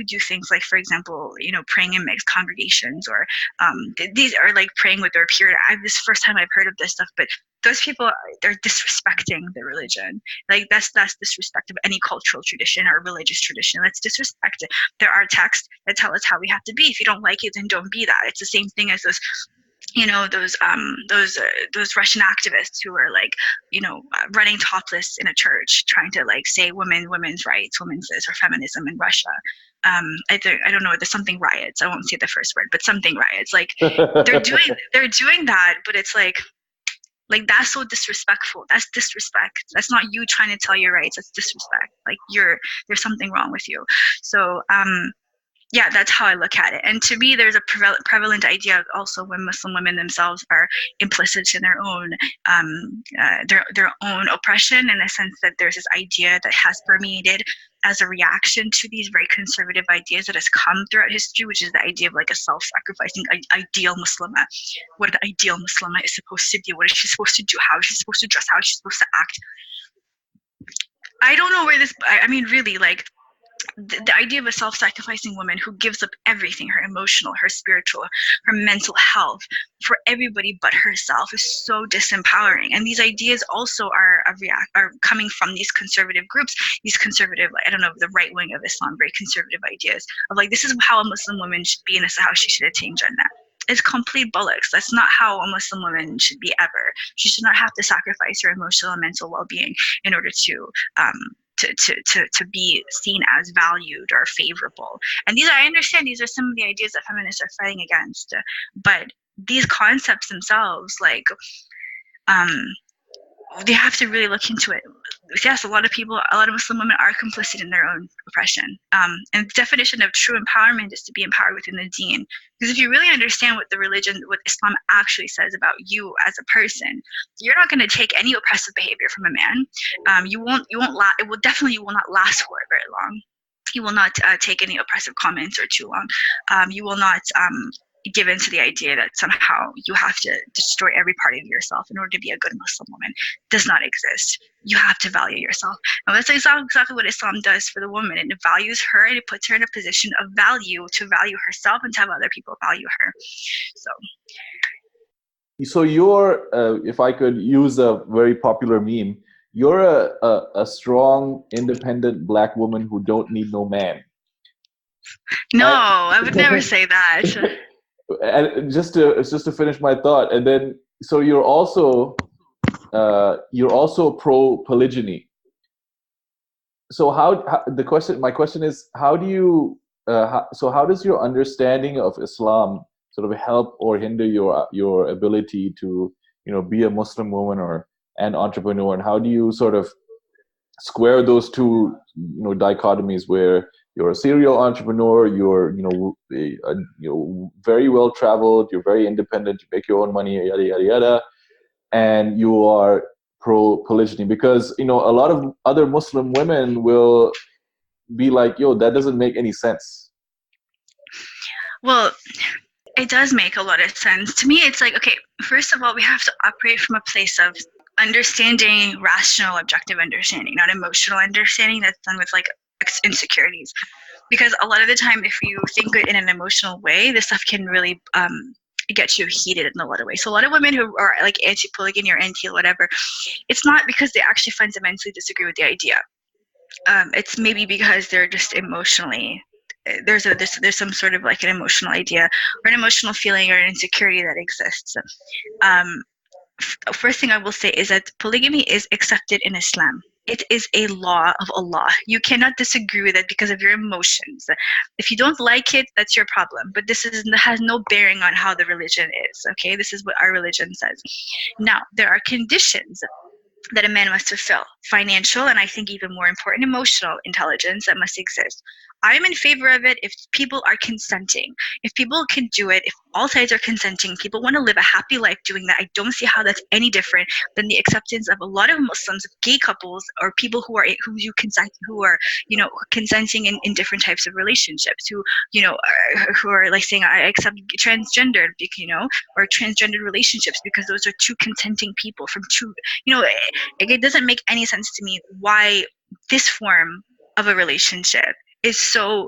do things like, for example, praying in mixed congregations, or these are like praying with their period. This is the first time I've heard of this stuff, but those people, they're disrespecting the religion. Like that's disrespect of any cultural tradition or religious tradition. That's disrespect. There are texts that tell us how we have to be. If you don't like it, then don't be that. It's the same thing as those those Russian activists who are like, running topless in a church, trying to like say women's rights, women's this, or feminism in Russia. I don't know, there's something riots. I won't say the first word, but something riots. Like they're doing that, but it's like that's so disrespectful. That's disrespect. That's not you trying to tell your rights. That's disrespect. Like there's something wrong with you. So yeah, that's how I look at it. And to me, there's a prevalent idea also when Muslim women themselves are implicit in their own oppression, in the sense that there's this idea that has permeated as a reaction to these very conservative ideas that has come throughout history, which is the idea of like a self-sacrificing ideal Muslimah. What the ideal Muslimah is supposed to do, what is she supposed to do, how is she supposed to dress, how is she supposed to act. I don't know where this, I mean, really, like, the idea of a self-sacrificing woman who gives up everything, her emotional, her spiritual, her mental health, for everybody but herself, is so disempowering. And these ideas also are coming from these conservative groups, these conservative, like, I don't know, the right wing of Islam, very conservative ideas of like, this is how a Muslim woman should be and this is how she should attain Jannah. It's complete bollocks. That's not how a Muslim woman should be ever. She should not have to sacrifice her emotional and mental well-being in order to be seen as valued or favorable. And I understand these are some of the ideas that feminists are fighting against, but these concepts themselves, like, they have to really look into it. Yes, a lot of Muslim women are complicit in their own oppression. And the definition of true empowerment is to be empowered within the deen. Because if you really understand what Islam actually says about you as a person, you're not going to take any oppressive behavior from a man. You will not last for very long. You will not take any oppressive comments or too long. You will not give in to the idea that somehow you have to destroy every part of yourself in order to be a good Muslim woman. It does not exist. You have to value yourself. And that's exactly what Islam does for the woman. And it values her and it puts her in a position of value, to value herself and to have other people value her. So you're, if I could use a very popular meme, you're a strong, independent Black woman who don't need no man. No, I would never say that. And just to finish my thought, and then so you're also pro polygyny. So my question is, how do you how does your understanding of Islam sort of help or hinder your ability to be a Muslim woman or an entrepreneur, and how do you sort of square those two dichotomies where you're a serial entrepreneur, you're very well traveled, you're very independent, you make your own money, yada yada yada, and you are pro polygyny? Because a lot of other Muslim women will be like, yo, that doesn't make any sense. Well, it does make a lot of sense to me. It's like, okay, first of all, we have to operate from a place of understanding, rational, objective understanding, not emotional understanding that's done with like insecurities. Because a lot of the time, if you think it in an emotional way, this stuff can really get you heated in a lot of ways. So a lot of women who are like anti-polygamy or anti-whatever, it's not because they actually fundamentally disagree with the idea. It's maybe because they're just emotionally, there's some sort of like an emotional idea or an emotional feeling or an insecurity that exists. First thing I will say is that polygamy is accepted in Islam. It is a law of Allah. You cannot disagree with it because of your emotions. If you don't like it, that's your problem. But this has no bearing on how the religion is. Okay, this is what our religion says. Now, there are conditions that a man must fulfill: financial, and I think even more important, emotional intelligence that must exist. I am in favor of it if people are consenting. If people can do it, if all sides are consenting, people want to live a happy life doing that, I don't see how that's any different than the acceptance of a lot of Muslims, gay couples, or people who are consenting in different types of relationships, who are like saying, I accept transgendered, or transgendered relationships, because those are two consenting people from two, it doesn't make any sense to me why this form of a relationship is so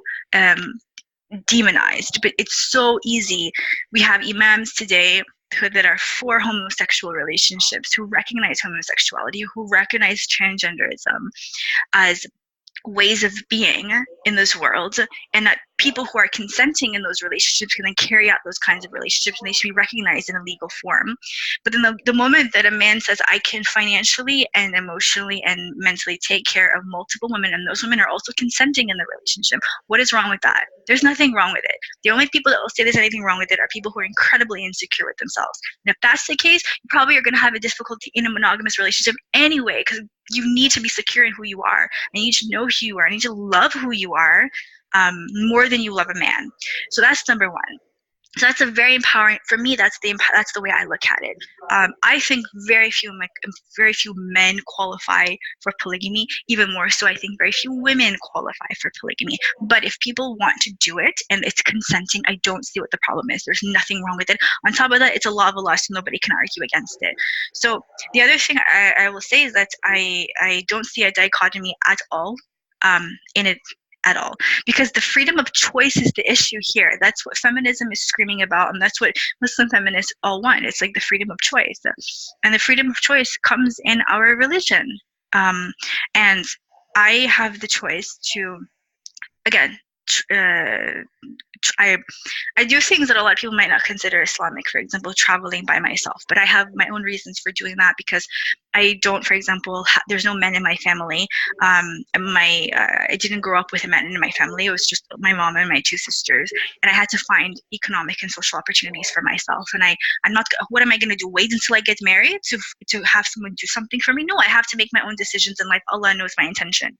demonized. But it's so easy. We have imams today that are for homosexual relationships, who recognize homosexuality, who recognize transgenderism as ways of being in this world, and that people who are consenting in those relationships can then carry out those kinds of relationships, and they should be recognized in a legal form. But then the moment that a man says, I can financially and emotionally and mentally take care of multiple women, and those women are also consenting in the relationship, what is wrong with that? There's nothing wrong with it. The only people that will say there's anything wrong with it are people who are incredibly insecure with themselves. And if that's the case, you probably are going to have a difficulty in a monogamous relationship anyway, because you need to be secure in who you are. I need to know who you are. I need to love who you are more than you love a man. So that's number one. So that's a very empowering for me. That's the way I look at it. I think very few men qualify for polygamy. Even more so, I think very few women qualify for polygamy. But if people want to do it and it's consenting, I don't see what the problem is. There's nothing wrong with it. On top of that, it's a law of Allah, so nobody can argue against it. So the other thing I will say is that I don't see a dichotomy at all in it at all, because the freedom of choice is the issue here. That's what feminism is screaming about, and that's what Muslim feminists all want. It's like the freedom of choice, and the freedom of choice comes in our religion. And I have the choice to, again, I do things that a lot of people might not consider Islamic, for example, traveling by myself. But I have my own reasons for doing that, because I don't, for example, there's no men in my family. I didn't grow up with a man in my family. It was just my mom and my two sisters. And I had to find economic and social opportunities for myself. And I'm not, what am I going to do? Wait until I get married to have someone do something for me? No, I have to make my own decisions in life. Allah knows my intention.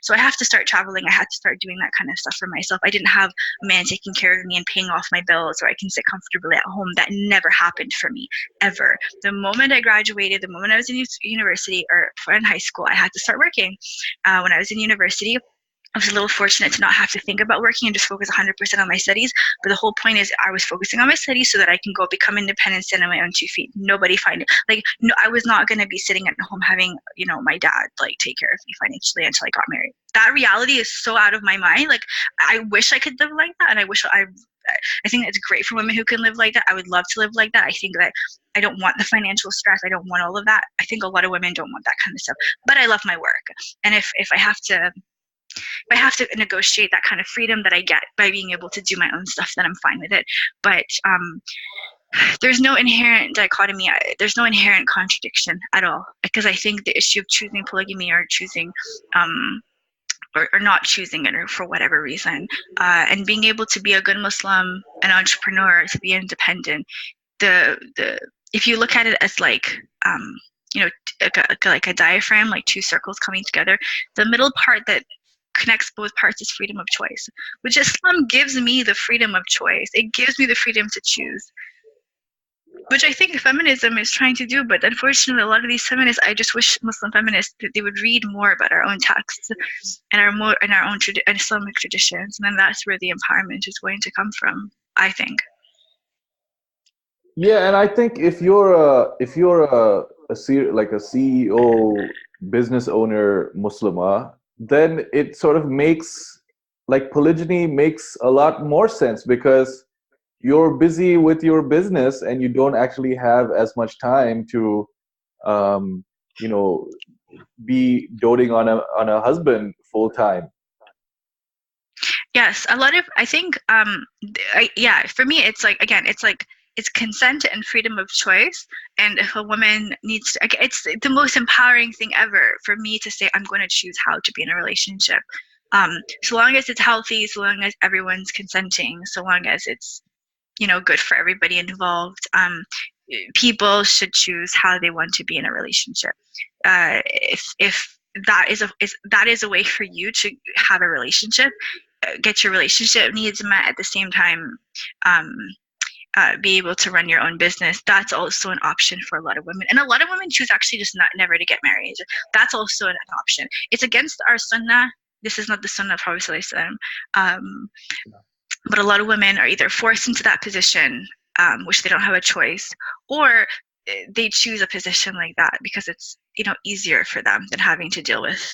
So I have to start traveling. I had to start doing that kind of stuff for myself. I didn't have a man taking care of me and paying off my bills, or I can sit comfortably at home. That never happened for me, ever. The moment I graduated, the moment I was in university or in high school, I had to start working. When I was in university, I was a little fortunate to not have to think about working and just focus 100% on my studies. But the whole point is I was focusing on my studies so that I can go become independent, stand on my own 2 feet. Nobody find it. Like, no, I was not going to be sitting at home having, my dad, like, take care of me financially until I got married. That reality is so out of my mind. Like, I wish I could live like that. And I think it's great for women who can live like that. I would love to live like that. I think that I don't want the financial stress. I don't want all of that. I think a lot of women don't want that kind of stuff. But I love my work. And if I have to negotiate that kind of freedom that I get by being able to do my own stuff, then I'm fine with it. But there's no inherent dichotomy. There's no inherent contradiction at all, because I think the issue of choosing polygamy or choosing or not choosing it, or for whatever reason, and being able to be a good Muslim, an entrepreneur, to be independent, if you look at it as like like a diaphragm, like two circles coming together, the middle part that connects both parts is freedom of choice, which Islam gives me the freedom of choice. It gives me the freedom to choose, which I think feminism is trying to do. But unfortunately, a lot of these feminists, I just wish Muslim feminists that they would read more about our own texts and our own Islamic traditions, and then that's where the empowerment is going to come from, I think. Yeah, and I think if you're a CEO, business owner, Muslimah, then it sort of makes, like, polygyny makes a lot more sense, because you're busy with your business and you don't actually have as much time to be doting on a husband full time. Yes, I think for me it's like, again, it's consent and freedom of choice. And if a woman needs to, it's the most empowering thing ever for me to say, I'm going to choose how to be in a relationship. So long as it's healthy, so long as everyone's consenting, so long as it's, good for everybody involved. People should choose how they want to be in a relationship. If that is a way for you to have a relationship, get your relationship needs met at the same time, be able to run your own business. That's also an option for a lot of women, and a lot of women choose actually just never to get married. That's also an option. It's against our sunnah. This is not the sunnah of Prophet ﷺ. But a lot of women are either forced into that position, which they don't have a choice, or they choose a position like that because it's easier for them than having to deal with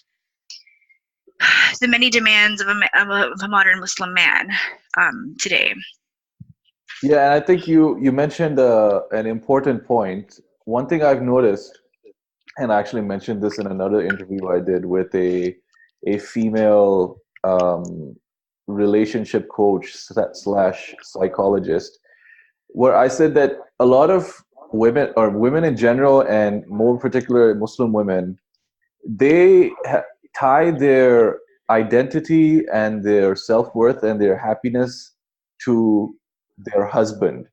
the many demands of a modern Muslim man today. Yeah, and I think you mentioned an important point. One thing I've noticed, and I actually mentioned this in another interview I did with a female relationship coach / psychologist, where I said that a lot of women, or women in general, and more particular Muslim women, they tie their identity and their self-worth and their happiness to their husband.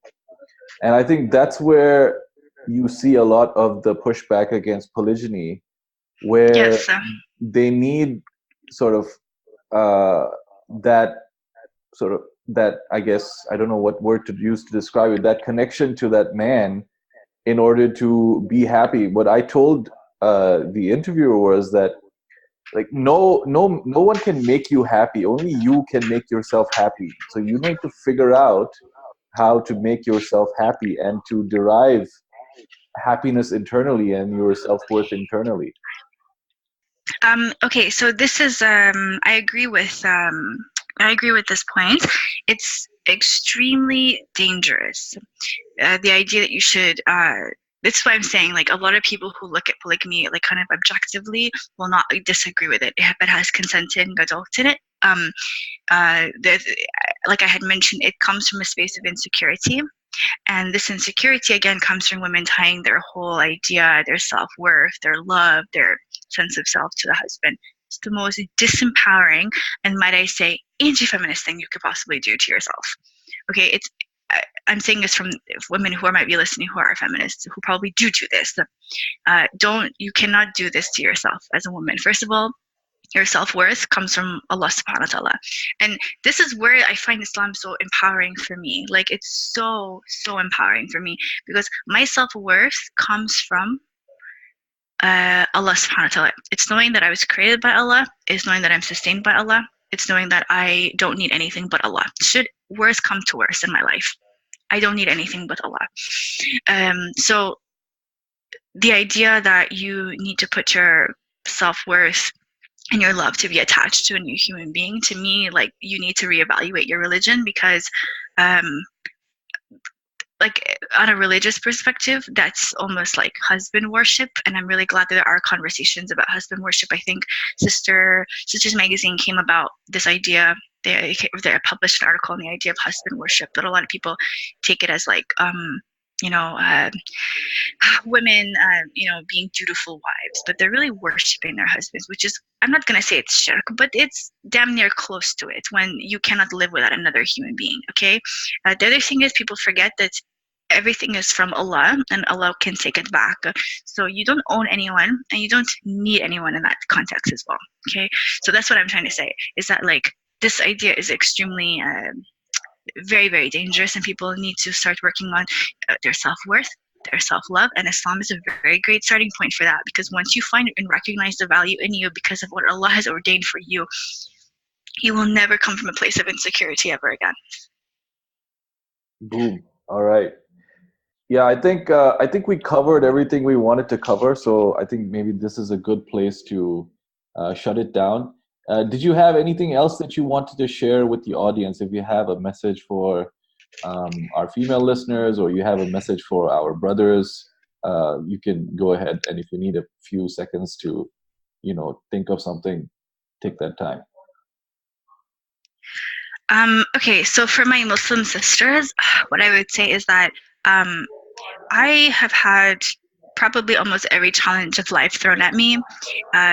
And I think that's where you see a lot of the pushback against polygyny, where Yes. they need sort of that sort of that, I guess, I don't know what word to use to describe it, that connection to that man in order to be happy. What I told the interviewer was that, like, no one can make you happy. Only you can make yourself happy. So you need to figure out how to make yourself happy and to derive happiness internally and your self-worth internally. Okay, so this is I agree with this point. It's extremely dangerous. The idea that you should that's why I'm saying, like, a lot of people who look at polygamy like kind of objectively will not disagree with it if it has consented and adults in it. Like I had mentioned, it comes from a space of insecurity. And this insecurity, again, comes from women tying their whole idea, their self-worth, their love, their sense of self to the husband. It's the most disempowering and, might I say, anti-feminist thing you could possibly do to yourself. Okay, I'm saying this from women who might be listening who are feminists, who probably do this. You cannot do this to yourself as a woman. First of all, your self-worth comes from Allah subhanahu wa ta'ala. And this is where I find Islam so empowering for me. Like, it's so empowering for me, because my self-worth comes from Allah subhanahu wa ta'ala. It's knowing that I was created by Allah. It's knowing that I'm sustained by Allah. It's knowing that I don't need anything but Allah. Should worse come to worse in my life, I don't need anything but Allah. So the idea that you need to put your self-worth and your love to be attached to a new human being, to me, like, you need to reevaluate your religion, because like, on a religious perspective, that's almost like husband worship. And I'm really glad that there are conversations about husband worship. I think Sisters Magazine came about this idea. They published an article on the idea of husband worship, that a lot of people take it as like women, being dutiful wives, but they're really worshiping their husbands, which is, I'm not going to say it's shirk, but it's damn near close to it, when you cannot live without another human being, okay? The other thing is, people forget that everything is from Allah, and Allah can take it back. So you don't own anyone, and you don't need anyone in that context as well, okay? So that's what I'm trying to say, is that, like, this idea is extremely very, very dangerous, and people need to start working on their self-worth, their self-love, and Islam is a very great starting point for that, because once you find and recognize the value in you because of what Allah has ordained for you, you will never come from a place of insecurity ever again. Boom. All right. Yeah, I think we covered everything we wanted to cover, so I think maybe this is a good place to shut it down. Did you have anything else that you wanted to share with the audience? If you have a message for our female listeners, or you have a message for our brothers, you can go ahead. And if you need a few seconds to, think of something, take that time. Okay, so for my Muslim sisters, what I would say is that I have had probably almost every challenge of life thrown at me.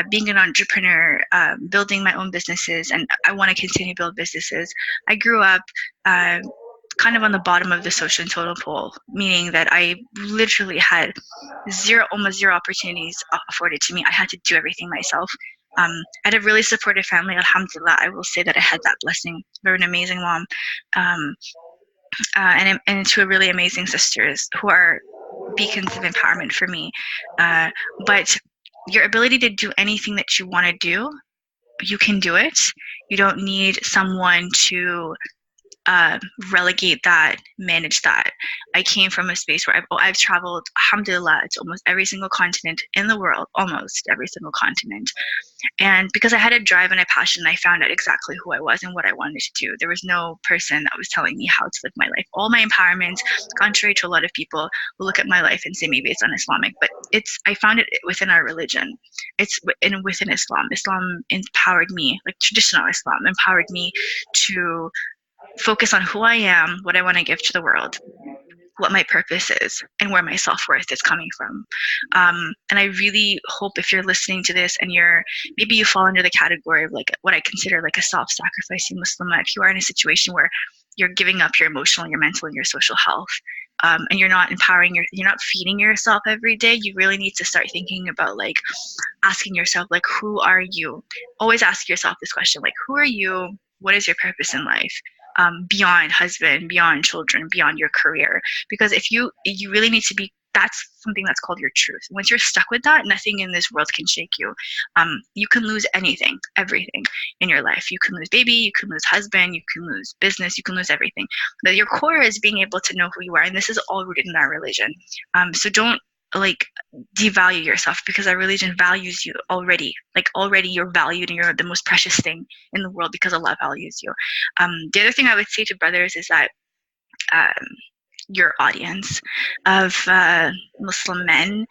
Being an entrepreneur, building my own businesses, and I want to continue to build businesses. I grew up kind of on the bottom of the social totem pole, meaning that I literally had almost zero opportunities afforded to me. I had to do everything myself. I had a really supportive family, alhamdulillah. I will say that I had that blessing. They're an amazing mom. And two really amazing sisters who are beacons of empowerment for me. But your ability to do anything that you want to do, you can do it. You don't need someone to relegate that, manage that. I came from a space where I've traveled, alhamdulillah, to almost every single continent in the world, almost every single continent. And because I had a drive and a passion, I found out exactly who I was and what I wanted to do. There was no person that was telling me how to live my life. All my empowerment, contrary to a lot of people, will look at my life and say maybe it's un-Islamic, but I found it within our religion. It's within Islam. Islam empowered me, like traditional Islam empowered me to focus on who I am, what I want to give to the world, what my purpose is, and where my self-worth is coming from. And I really hope, if you're listening to this and maybe you fall under the category of like what I consider like a self-sacrificing Muslimah, if you are in a situation where you're giving up your emotional, your mental, and your social health, and you're not you're not feeding yourself every day, you really need to start thinking about like asking yourself, like, who are you? Always ask yourself this question, like, who are you? What is your purpose in life? Beyond husband, beyond children, beyond your career. Because if you really need to be, that's something that's called your truth. Once you're stuck with that, nothing in this world can shake you. You can lose anything, everything in your life. You can lose baby, you can lose husband, you can lose business, you can lose everything. But your core is being able to know who you are, and this is all rooted in our religion. So don't like devalue yourself, because our religion values you already. Like already you're valued, and you're the most precious thing in the world because Allah values you. The other thing I would say to brothers is that your audience of Muslim men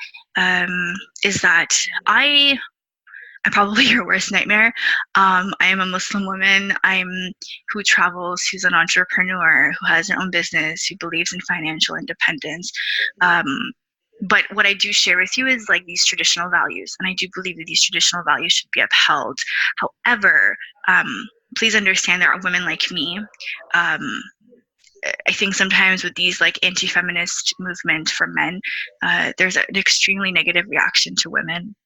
is that I'm probably your worst nightmare. I am a Muslim woman. Who travels, who's an entrepreneur, who has her own business, who believes in financial independence. But what I do share with you is like these traditional values, and I do believe that these traditional values should be upheld. However, please understand there are women like me. I think sometimes with these like anti-feminist movement for men, there's an extremely negative reaction to women.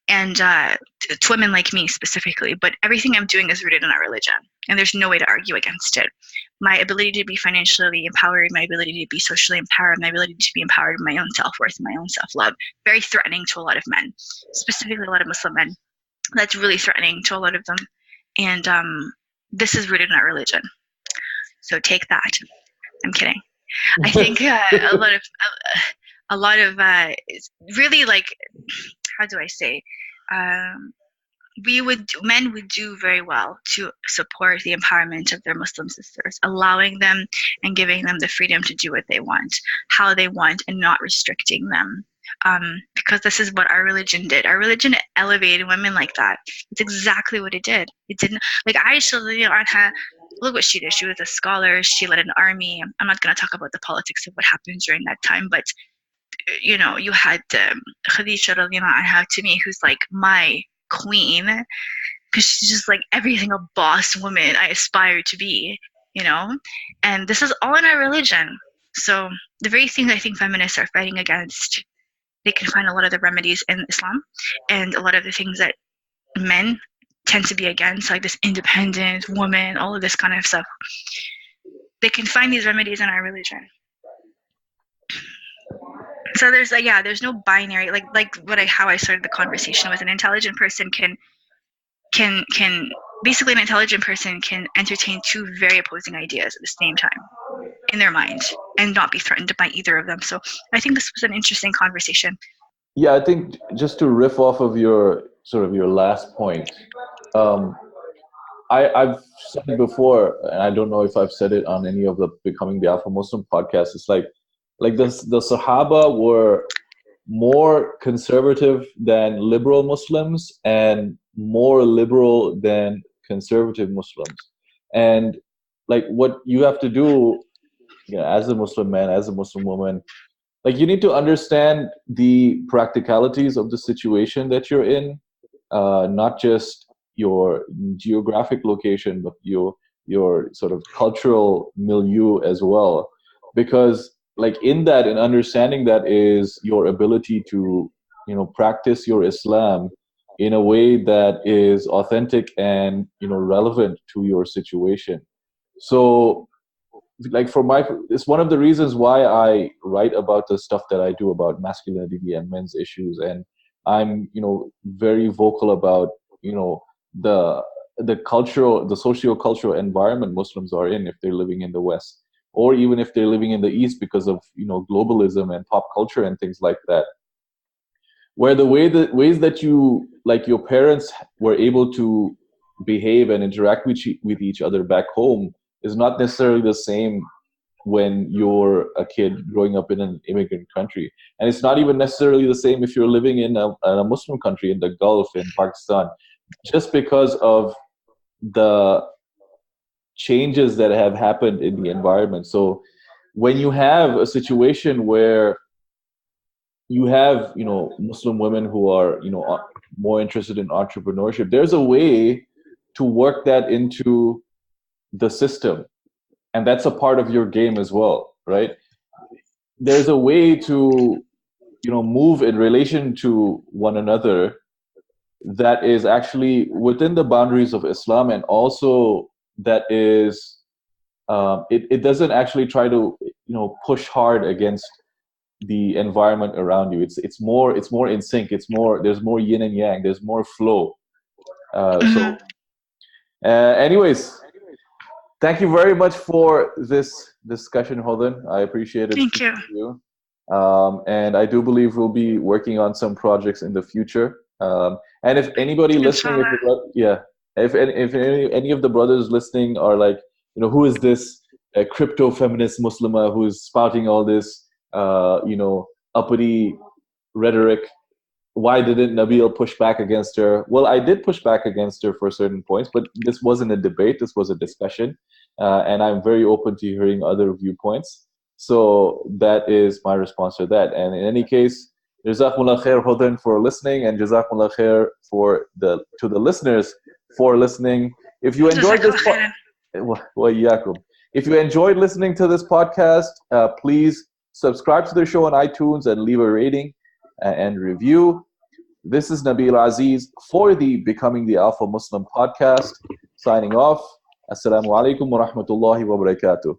And to women like me specifically, but everything I'm doing is rooted in our religion, and there's no way to argue against it. My ability to be financially empowered, my ability to be socially empowered, my ability to be empowered in my own self-worth, my own self-love, very threatening to a lot of men, specifically a lot of Muslim men. That's really threatening to a lot of them, and this is rooted in our religion. So take that. I'm kidding. I think a lot of really like, how do I say? Men would do very well to support the empowerment of their Muslim sisters, allowing them and giving them the freedom to do what they want, how they want, and not restricting them. Because this is what our religion did. Our religion elevated women like that. It's exactly what it did. It didn't, like Aisha, look what she did. She was a scholar. She led an army. I'm not going to talk about the politics of what happened during that time, but you know, you had Khadija radiallahu anha, to me, who's like my queen, because she's just like everything a boss woman I aspire to be, you know. And this is all in our religion. So the very things I think feminists are fighting against, they can find a lot of the remedies in Islam, and a lot of the things that men tend to be against, like this independent woman, all of this kind of stuff, they can find these remedies in our religion. So there's there's no binary, how I started the conversation with an intelligent person can basically, an intelligent person can entertain two very opposing ideas at the same time in their mind and not be threatened by either of them. So I think this was an interesting conversation. Yeah, I think just to riff off of your last point, I've said it before, and I don't know if I've said it on any of the Becoming the Alpha Muslim podcasts. It's like the Sahaba were more conservative than liberal Muslims and more liberal than conservative Muslims. And like what you have to do, you know, as a Muslim man, as a Muslim woman, like you need to understand the practicalities of the situation that you're in, not just your geographic location, but your sort of cultural milieu as well. Because like in understanding that is your ability to, you know, practice your Islam in a way that is authentic and, you know, relevant to your situation. So like it's one of the reasons why I write about the stuff that I do about masculinity and men's issues. And I'm, you know, very vocal about, you know, the socio-cultural environment Muslims are in if they're living in the West, or even if they're living in the East, because of, you know, globalism and pop culture and things like that, where the ways that you, like your parents were able to behave and interact with each other back home is not necessarily the same when you're a kid growing up in an immigrant country. And it's not even necessarily the same if you're living in a Muslim country in the Gulf, in Pakistan, just because of the changes that have happened in the environment. So when you have a situation where you have, you know, Muslim women who are, you know, more interested in entrepreneurship, there's a way to work that into the system, and that's a part of your game as well. right? There's a way to, move in relation to one another that is actually within the boundaries of Islam, and also that is, it doesn't actually try to, push hard against the environment around you. It's more in sync. There's more yin and yang. There's more flow. So, anyways, thank you very much for this discussion, Hodan. I appreciate it. Thank you. And I do believe we'll be working on some projects in the future. And if anybody listening, if any of the brothers listening are like, who is this crypto feminist Muslimah who is spouting all this, uppity rhetoric? Why didn't Nabil push back against her? Well, I did push back against her for certain points, but this wasn't a debate. This was a discussion. And I'm very open to hearing other viewpoints. So that is my response to that. And in any case, Jazakumullah khair, Hodan, for listening, and Jazakumullah khair to the listeners for listening. If you enjoyed this if you enjoyed listening to this podcast, please subscribe to the show on iTunes and leave a rating and review. This is Nabil Aziz for the Becoming the Alpha Muslim podcast, signing off. Assalamu alaikum wa rahmatullahi wa barakatuh.